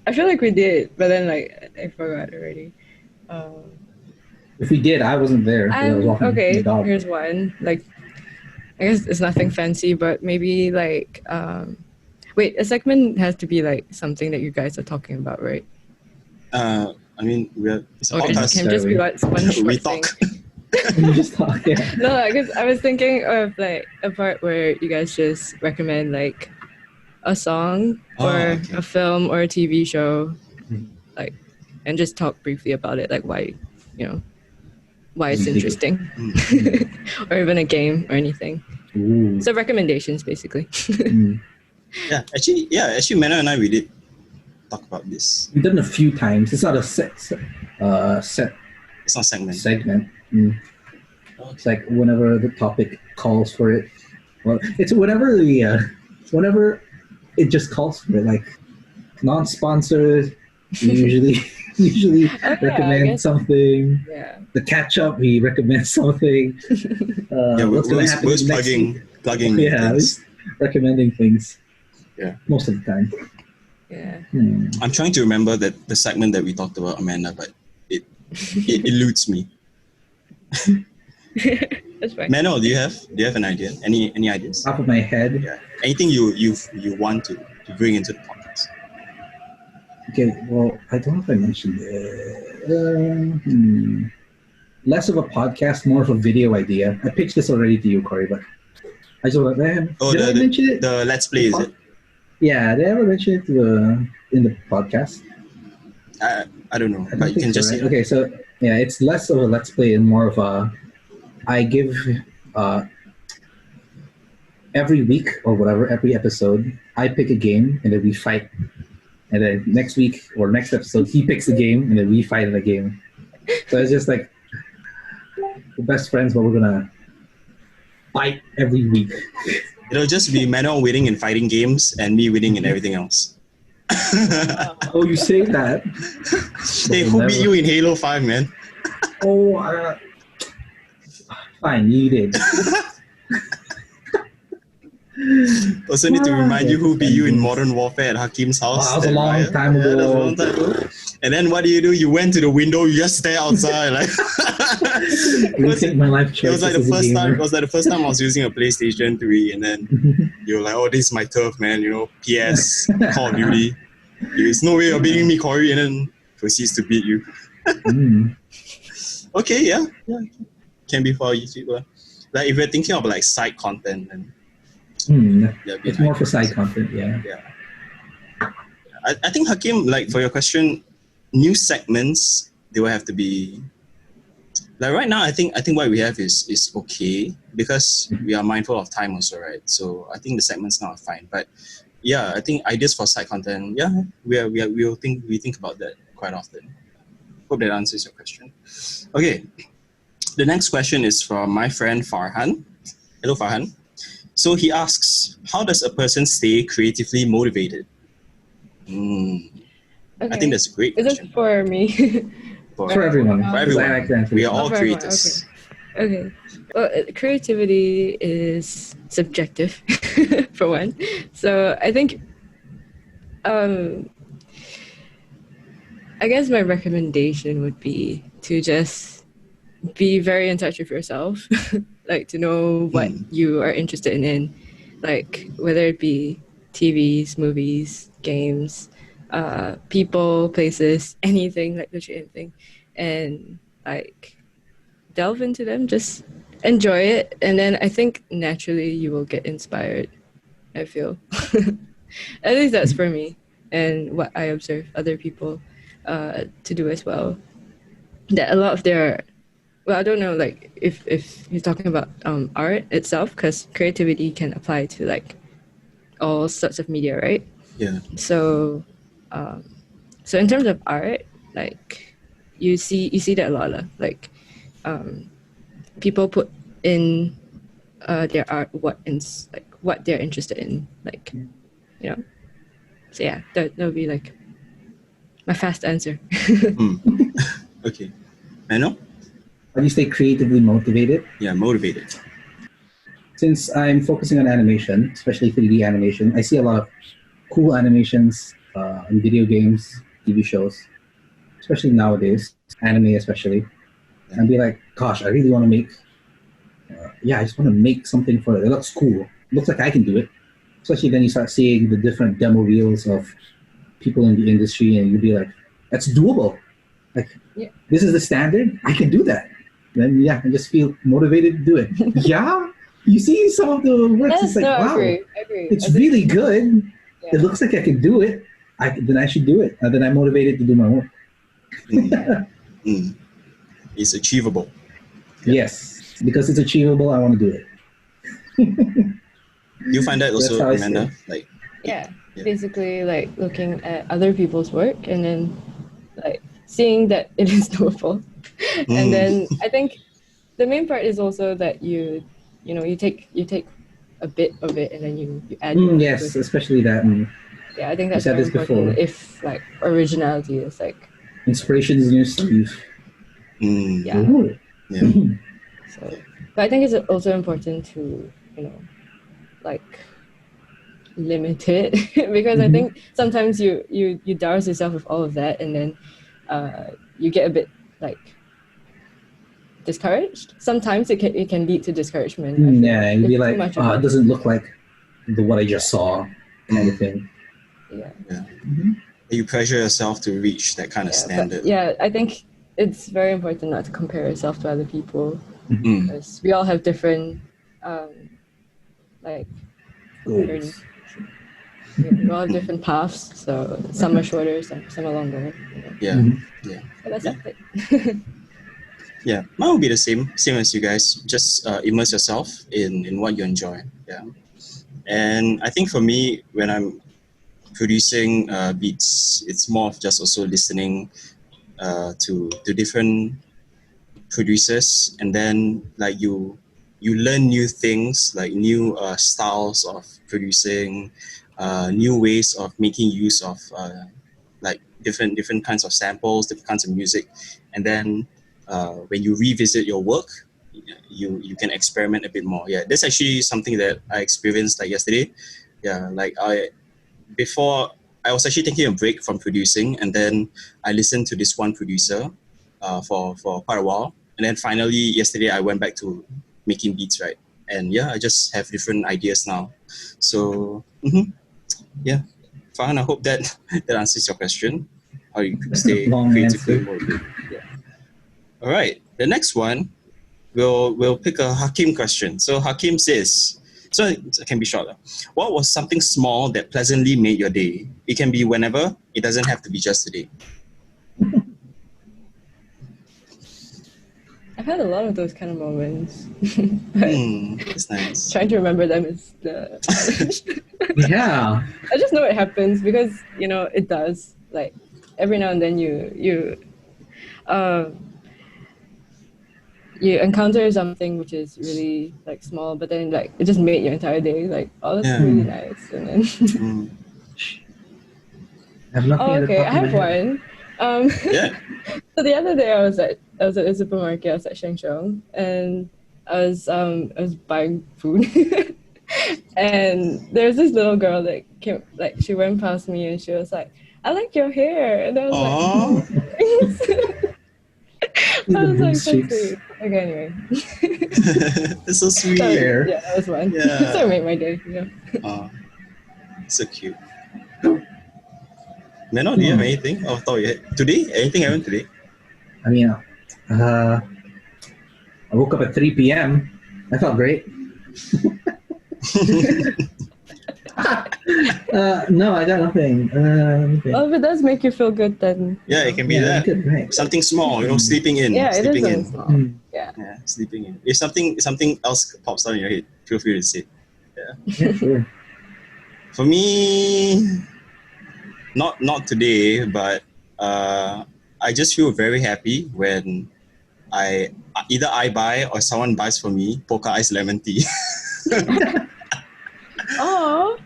I feel like we did, but then I forgot already. If we did, I wasn't there. I was walking the dog. Here's one. Like, I guess it's nothing fancy, but maybe like, wait, a segment has to be like something that you guys are talking about, right? I mean, it's a Or podcast. it can just be like one short We thing. talk. We just talk, yeah. No, because I was thinking of like a part where you guys just recommend like a song or a film or a TV show, like, and just talk briefly about it, like why it's interesting, or even a game or anything. Ooh. So recommendations, basically. Yeah, actually, Manuel and I, we did talk about this. We've done it a few times. It's not a set It's not segment. segment. It's like whenever the topic calls for it. Well, it's whenever it just calls for it. Like non-sponsored, we usually Oh, yeah, I recommend guess. something. Yeah. The catch-up, we recommend something. Yeah, What's we're gonna always, happen we're always next week? plugging new Yeah, things. recommending things. Yeah. Most of the time. Yeah. I'm trying to remember that the segment that we talked about, Amanda, but it eludes me. That's fine. Manuel, do you have an idea? Any ideas? Top of my head. Yeah. Anything you want to bring into the podcast? Okay, well, I don't know if I mentioned it. Less of a podcast, more of a video idea. I pitched this already to you, Qory, but I just want to. Oh, did I mention it? the Let's Play, is it? Yeah, did I ever mention it in the podcast? I don't know, I don't but you think can so, just right? say. Okay, so yeah, it's less of a let's play and more of a I give every week or whatever, every episode, I pick a game and then we fight. And then next week or next episode, he picks a game and then we fight in a game. So it's just like we're best friends, but we're gonna fight every week. It'll just be Manuel winning in fighting games and me winning in everything else. Oh, you say that? Hey, who beat you in Halo 5, man? Oh, fine, you did. Also need to remind you who beat you in Modern Warfare at Hakim's house. That was a long time ago. Yeah, that was a long time ago. And then what do? You went to the window, you just stare outside. Like You take my life it was like the choices as a first time. gamer. It was like the first time I was using a PlayStation 3, and then you were like, "Oh, this is my turf, man." You know, PS, Call of Duty. There's no way you're beating me, Qory, and then proceeds to beat you. Okay, yeah, can be for a YouTuber. Like if you're thinking of like side content, then It's more for side content, yeah. I think Hakim, like for your question, new segments they will have to be like right now. I think what we have is okay because we are mindful of time also, right? So I think the segments now are fine. But yeah, I think ideas for side content, yeah, we think about that quite often. Hope that answers your question. Okay, the next question is from my friend Farhan. Hello, Farhan. So he asks, how does a person stay creatively motivated? I think that's a great Is question. it for me? For everyone. For everyone. I like to answer We this are one. all For everyone, creators. Okay. Well, creativity is subjective, for one. So I think, I guess my recommendation would be to just be very in touch with yourself, like to know what you are interested in, like whether it be TVs, movies, games, people, places, anything, like literally anything, and like delve into them, just enjoy it, and then I think naturally you will get inspired, I feel. At least that's for me and what I observe other people to do as well. That a lot of their, well, I don't know, like if you're talking about art itself, because creativity can apply to like all sorts of media, right? Yeah. So so in terms of art, like you see that a lot, like people put in their art what they're interested in, like, you know. So yeah, that would be like my fast answer. Okay. Manuel? How do you stay creatively motivated? Yeah, motivated. Since I'm focusing on animation, especially 3D animation, I see a lot of cool animations in video games, TV shows, especially nowadays, anime especially. And be like, gosh, I really want to make, I just want to make something for it. It looks cool. It looks like I can do it. Especially then you start seeing the different demo reels of people in the industry and you'll be like, that's doable. Like, this is the standard. I can do that. Then I just feel motivated to do it. You see some of the works. Yes, it's like, wow, I agree. it's really good. Yeah. It looks like I can do it. Then I should do it. And then I'm motivated to do my work. It's achievable. Yes, because it's achievable. I want to do it. You find that also, That's how I Amanda? see Like, Yeah, basically like looking at other people's work and then like seeing that it is doable. And then I think the main part is also that you take a bit of it and then you add your own Yes, twist. especially that. Yeah, I think You that's said very this important. before. If like originality is like Inspiration is in your sleeve. yeah. Ooh. Yeah. So, but I think it's also important to like limit it because I think sometimes you douse yourself with all of that and then you get a bit like discouraged. Sometimes it can lead to discouragement. I feel. Yeah, you'd If be too like, much oh, of it doesn't look like what I just saw, kind of thing. Yeah. You pressure yourself to reach that kind of standard. But yeah, I think it's very important not to compare yourself to other people Mm. because we all have different like Goals. journeys. We all have different paths, so some are shorter, some are longer. Yeah. Yeah. So that's Yeah. it. Yeah, mine will be the same as you guys. Just immerse yourself in what you enjoy. Yeah, and I think for me, when I'm producing beats, it's more of just also listening to different producers, and then like you learn new things, like new styles of producing, new ways of making use of like different kinds of samples, different kinds of music, and then when you revisit your work, you can experiment a bit more. Yeah, that's actually something that I experienced like yesterday. Yeah, like before I was actually taking a break from producing, and then I listened to this one producer for quite a while, and then finally yesterday I went back to making beats, right? And yeah, I just have different ideas now. So yeah, Farhan, I hope that answers your question. How you stay Long creatively answer. motivated. Yeah. All right. The next one, we'll pick a Hakim question. So Hakim says, so it can be shorter. What was something small that pleasantly made your day? It can be whenever. It doesn't have to be just today. I've had a lot of those kind of moments. But That's nice. trying to remember them is the Yeah. I just know it happens because it does. Like every now and then you encounter something which is really like small, but then like it just made your entire day. Like, oh, that's Yeah. really nice. And then I have nothing at the okay, top I of my have head. one. Yeah. So the other day I was at a supermarket. I was at Shengqiang, and I was buying food, and there's this little girl that came. Like she went past me, and she was like, "I like your hair," and I was like, Aww. "Oh, thanks." I was like, so cheeks. sweet. Okay, anyway. That's so sweet. So, Hair. yeah, that was one. Yeah. So it made my day. So cute. Mano, do you have anything off the top of your head? Today? Anything happened today? I mean, I woke up at 3 p.m. I felt great. No, I got nothing. Well, if it does make you feel good, then Yeah, it can be Yeah, that. good, right. Something small, sleeping in. yeah, it is sleeping something in. small. Mm. Yeah. Yeah, sleeping in. If something else pops out in your head, feel free to say. Yeah, sure. For me, not today, but I just feel very happy when either I buy or someone buys for me Poca Ice Lemon Tea. Oh.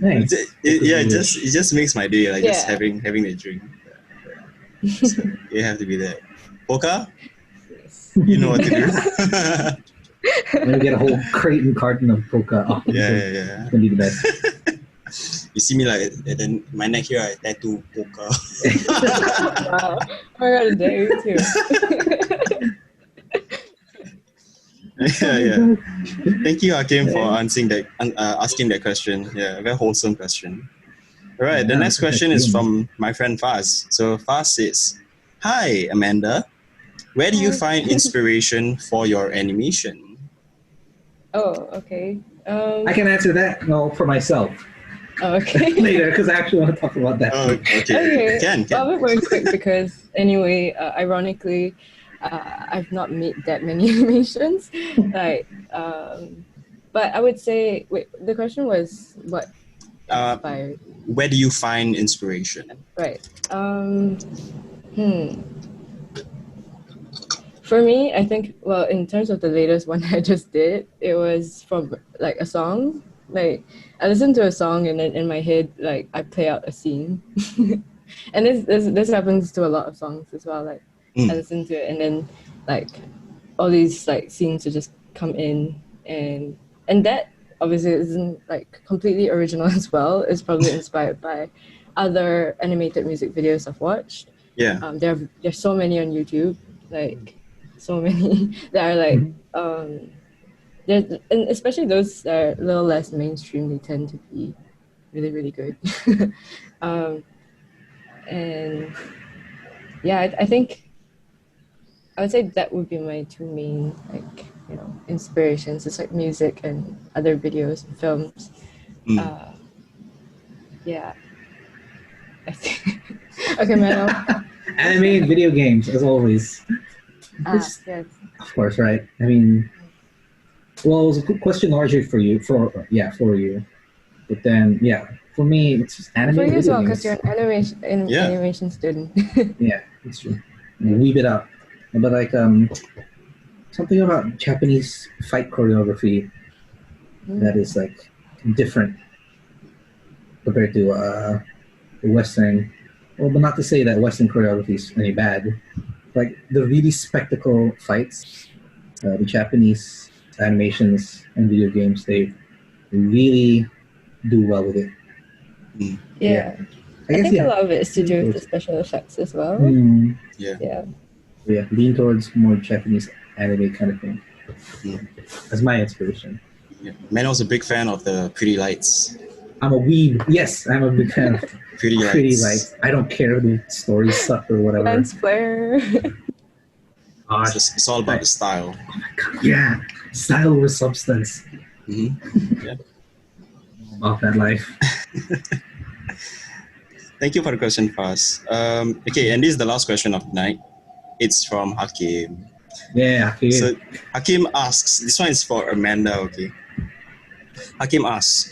Nice. It just makes my day, like just Yeah. having a drink. So you have to be there. Poca, you know what to do. Let me get a whole crate and carton of Coca. Oh, Yeah. It's gonna be the best. You see me like, and then my neck here I tattoo Poca. Wow. Oh my god, a day too. Yeah. Thank you, Hakim, for asking that question. Yeah, a very wholesome question. All right, the Yeah, next question is thank you. from my friend Faz. So Faz says, "Hi, Amanda. Where do you find inspiration for your animation?" Oh, okay. I can answer that. No, for myself Oh, okay. later because I actually want to talk about that. Oh, okay. Can. Well, I'll be very quick because anyway, ironically, I've not made that many animations. Like, but I would say, wait, the question was what inspired? Where do you find inspiration? Right. For me, I think, well, in terms of the latest one I just did, it was from like a song. Like I listened to a song and then in my head, like I play out a scene. And this happens to a lot of songs as well. Like I listen to it and then like all these like scenes will just come in and that obviously isn't like completely original as well. It's probably inspired by other animated music videos I've watched. Yeah. There's so many on YouTube, like so many that are like and especially those that are a little less mainstream. They tend to be really really good. And yeah, I think I would say that would be my two main like inspirations. It's like music and other videos and films. Yeah. I think. Okay, Manuel. Anime and video games, as always. Yes. Of course, right? I mean, well, it was a good question largely for you. But then, yeah, for me, it's just anime. For and you as video well, games. because you're an animation student. Yeah, it's true. Weave it up. But like something about Japanese fight choreography that is like different compared to Western. Well, but not to say that Western choreography is any bad. Like the really spectacle fights, the Japanese animations and video games, they really do well with it. Yeah. I think a lot of it is to do with the special effects as well. Yeah. Yeah, lean towards more Japanese anime kind of thing. That's my inspiration. Yeah. Manuel's a big fan of the pretty lights. I'm a weeb. Yes, I'm a big fan of Pretty lights. I don't care if the stories suck or whatever. Lens flare. It's all about the style. Oh my god, yeah. Style over substance. Yeah. About that life. Thank you for the question, Faz. Okay, and this is the last question of the night. It's from Hakim. Yeah, okay. So Hakim asks, this one is for Amanda, okay? Hakim asks,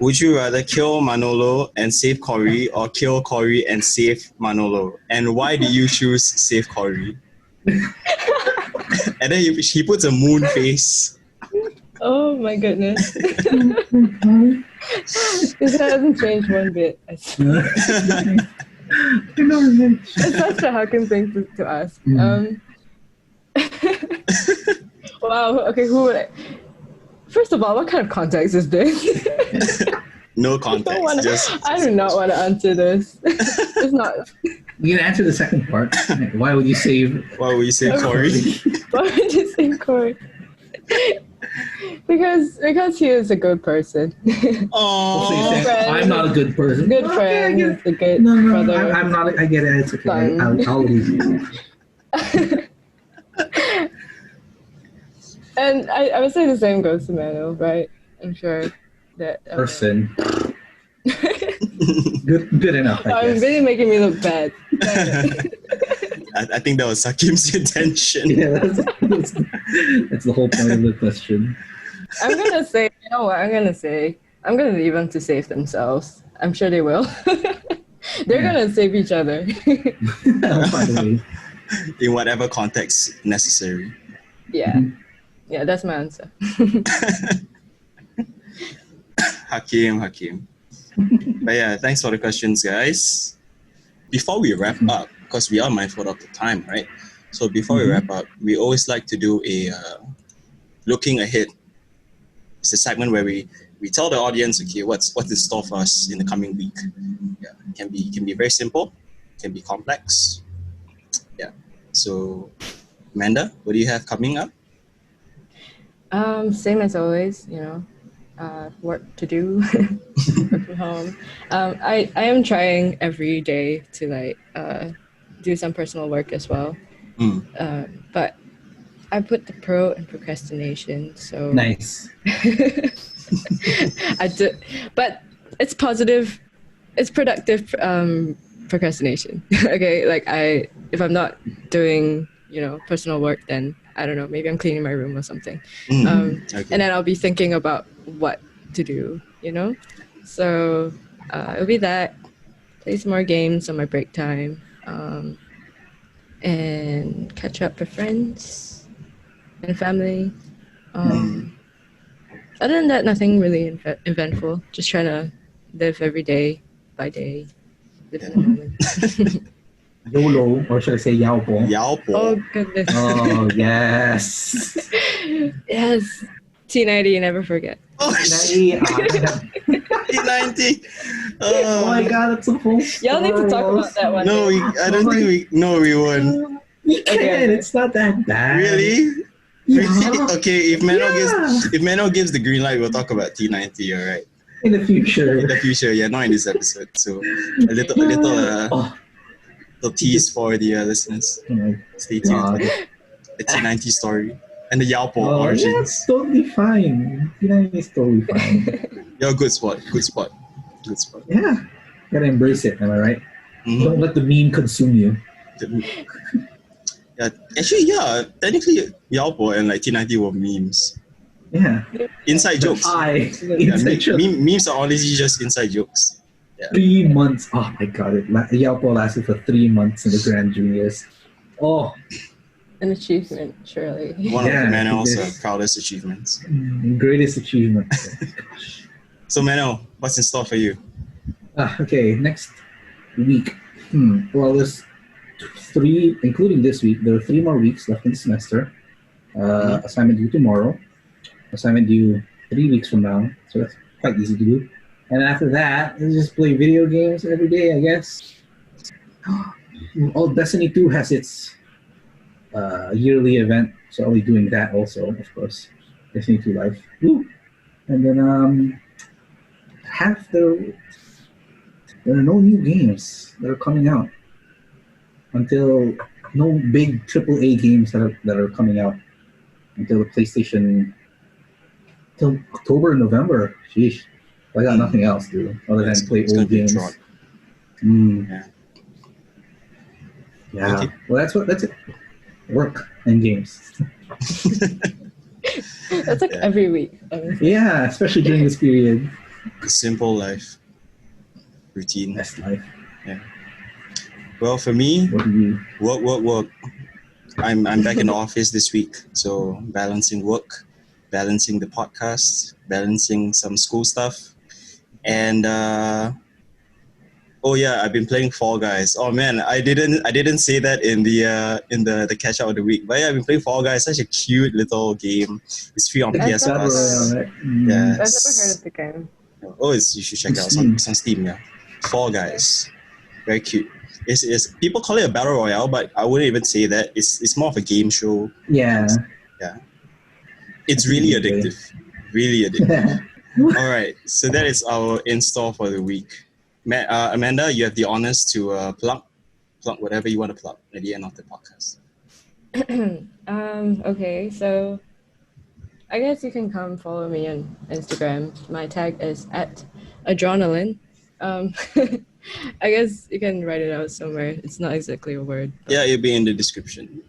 would you rather kill Manolo and save Qory or kill Qory and save Manolo? And why do you choose save Qory? And then he puts a moon face. Oh my goodness. This hasn't changed one bit. It's such a Hakim thing to ask. Wow, okay, who would I... First of all, what kind of context is this? No context. I do not want to answer this. It's not... You can answer the second part. Why would you save Qory? Why would you save Qory? Because he is a good person. Oh, I'm not a good person. Good friend. He's a good brother. I'm not. I get it. It's okay. I'll leave you. And I would say the same goes to Manuel, right? I'm sure that person. Good enough. I'm really making me look bad. I think that was Hakim's intention. Yeah, that's the whole point of the question. I'm gonna say, you know what? I'm gonna leave them to save themselves. I'm sure they will. They're gonna save each other. In whatever context necessary. Yeah. Yeah, that's my answer. Hakim. But yeah, thanks for the questions, guys. Before we wrap up, because we are mindful of the time, right? So before we wrap up, we always like to do a looking ahead. It's a segment where we tell the audience, okay, what's in store for us in the coming week. Yeah, it can be very simple, it can be complex. Yeah. So, Amanda, what do you have coming up? Same as always, work to do, work from home. I am trying every day to do some personal work as well. But I put the pro in procrastination, so nice. I do, but it's positive, it's productive procrastination. Okay, if I'm not doing personal work, then I don't know, maybe I'm cleaning my room or something. Okay. And then I'll be thinking about what to do, So it'll be that, play some more games on my break time. and catch up with friends and family. Other than that, nothing really eventful. Just trying to live every day by day, live in the moment. YOLO, or should I say YAOBO? YAOBO. Oh goodness. Oh, yes. Yes. T90, never forget. Oh, shit. T90. Oh my god, that's a full story. Y'all need to talk about that one. No, I don't think we. No, we won't. We can. Okay. It's not that bad. Really? Yeah. Okay, if Manuel gives the green light, we'll talk about T90. All right. In the future. In the future, yeah, not in this episode. So a little tease for the listeners. Oh my Stay tuned God. for the T90 story and the YAOBO Yeah, origins. it's totally fine. It's totally fine. You're a good spot. Good spot. Yeah. Gotta embrace it, am I right? Mhm. Don't let the meme consume you. Yeah, actually, yeah. Technically, YAOBO and like T90 were memes. Yeah. Inside jokes. Yeah, memes are honestly just inside jokes. Yeah. 3 months. Oh my god. YAOBO lasted for 3 months in the Grand Juniors. Oh, An achievement, surely. One Yeah, of Manuel's it is. proudest achievements. greatest achievement. So Manuel, what's in store for you? Okay, next week. Well, there's 3, including this week, there are 3 more weeks left in the semester. Assignment due tomorrow. Assignment due 3 weeks from now. So that's quite easy to do. And after that, let's just play video games every day, I guess. Oh, Destiny 2 has its yearly event, so I'll be doing that also, of course. Destiny 2 Live. Woo! And then there are no new games that are coming out until no big AAA games that are coming out until the PlayStation till October and November. Sheesh. I got nothing else, dude, other than play It's gonna old be a games. drought. Yeah. Okay. Well, that's it. Work and games. That's like every week. Yeah, especially during this period. Simple life. Routine. Best life. Well, for me, What do you? work. I'm back in the office this week, so balancing work, balancing the podcast, balancing some school stuff, and oh yeah, I've been playing Fall Guys. Oh man, I didn't say that in the catch up of the week, but yeah, I've been playing Fall Guys. Such a cute little game. It's free on PS I've Plus. I've Yeah. never heard of the game. Oh, you should check it out. It's on Steam. Yeah, Fall Guys, very cute. It's people call it a battle royale, but I wouldn't even say that. It's more of a game show. Yeah. It's really addictive. Really addictive. Yeah. All right, so that is our in-store for the week. Amanda, you have the honors to plug whatever you want to plug at the end of the podcast. Okay, so I guess you can come follow me on Instagram. My tag is @Adrawnaline. I guess you can write it out somewhere. It's not exactly a word. But Yeah, it'll be in the description.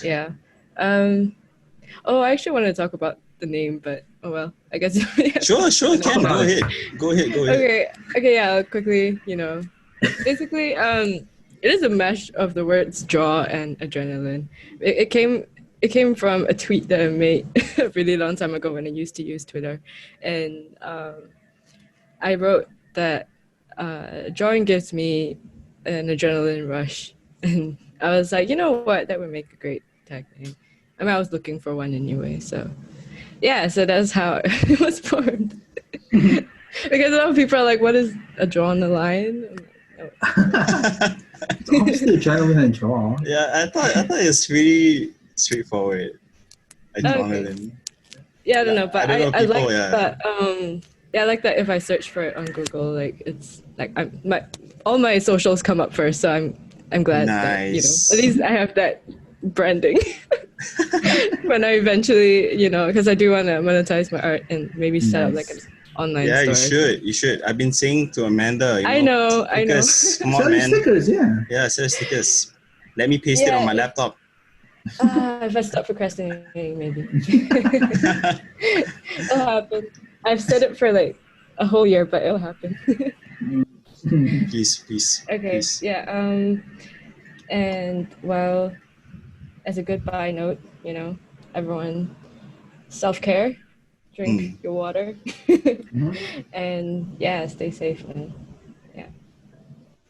yeah. Oh, I actually want to talk about the name, but oh well. I guess. Sure, Ken, go ahead. Okay, yeah, I'll quickly, basically, it is a mash of the words draw and adrenaline. It came from a tweet that I made a really long time ago when I used to use Twitter, and I wrote that drawing gives me an adrenaline rush, and I was like, you know what, that would make a great tag name. I mean, I was looking for one anyway, so yeah, so that's how it was formed. Because a lot of people are like, what is Adrawnaline? It's obviously adrenaline and draw. Yeah, I thought it's really straightforward. Adrenaline. Yeah, I don't know, but I like yeah. that. Yeah, I like that. If I search for it on Google, like it's like all my socials come up first, so I'm glad that at least I have that branding. When I eventually, because I do want to monetize my art and maybe set up like an online store. Yeah, you should. I've been saying to Amanda. I know. Come on, Sell man. stickers, yeah. Yeah, sell stickers. Let me paste it on my laptop. If I stop procrastinating, maybe. It'll happen. I've said it for like a whole year, but it'll happen. Please. Okay. Please. Yeah. And well, as a goodbye note, everyone self-care, drink your water, and yeah, stay safe and yeah.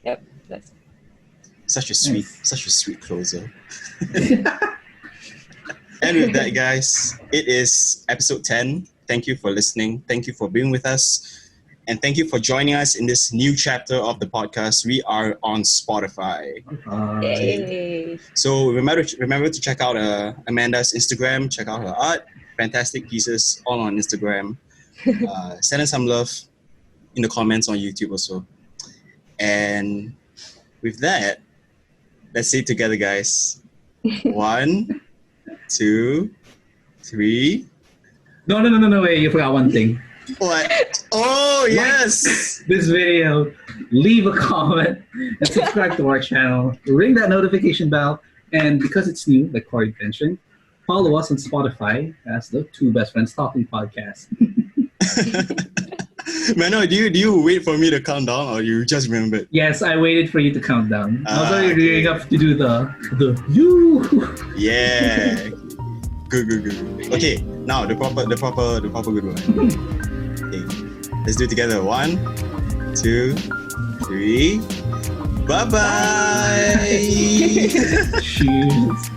Yep, that's Such a sweet closer. And with that, guys, it is episode 10. Thank you for listening. Thank you for being with us. And thank you for joining us in this new chapter of the podcast. We are on Spotify. yay. So remember to check out Amanda's Instagram. Check out her art. Fantastic pieces all on Instagram. Send us some love in the comments on YouTube also. And with that, let's say it together, guys. 1, 2, 3. No, wait, you forgot one thing. What? Oh, yes! This video, leave a comment, and subscribe to our channel. Ring that notification bell, and because it's new, like Qory mentioned, follow us on Spotify as the Two Best Friends Talking Podcast. Manuel, do you wait for me to count down, or you just remembered? Yes, I waited for you to count down. I was already gearing up to do the you. Yeah. Good. Okay, now the proper good one. Okay, let's do it together. 1, 2, 3. Bye-bye. Cheers.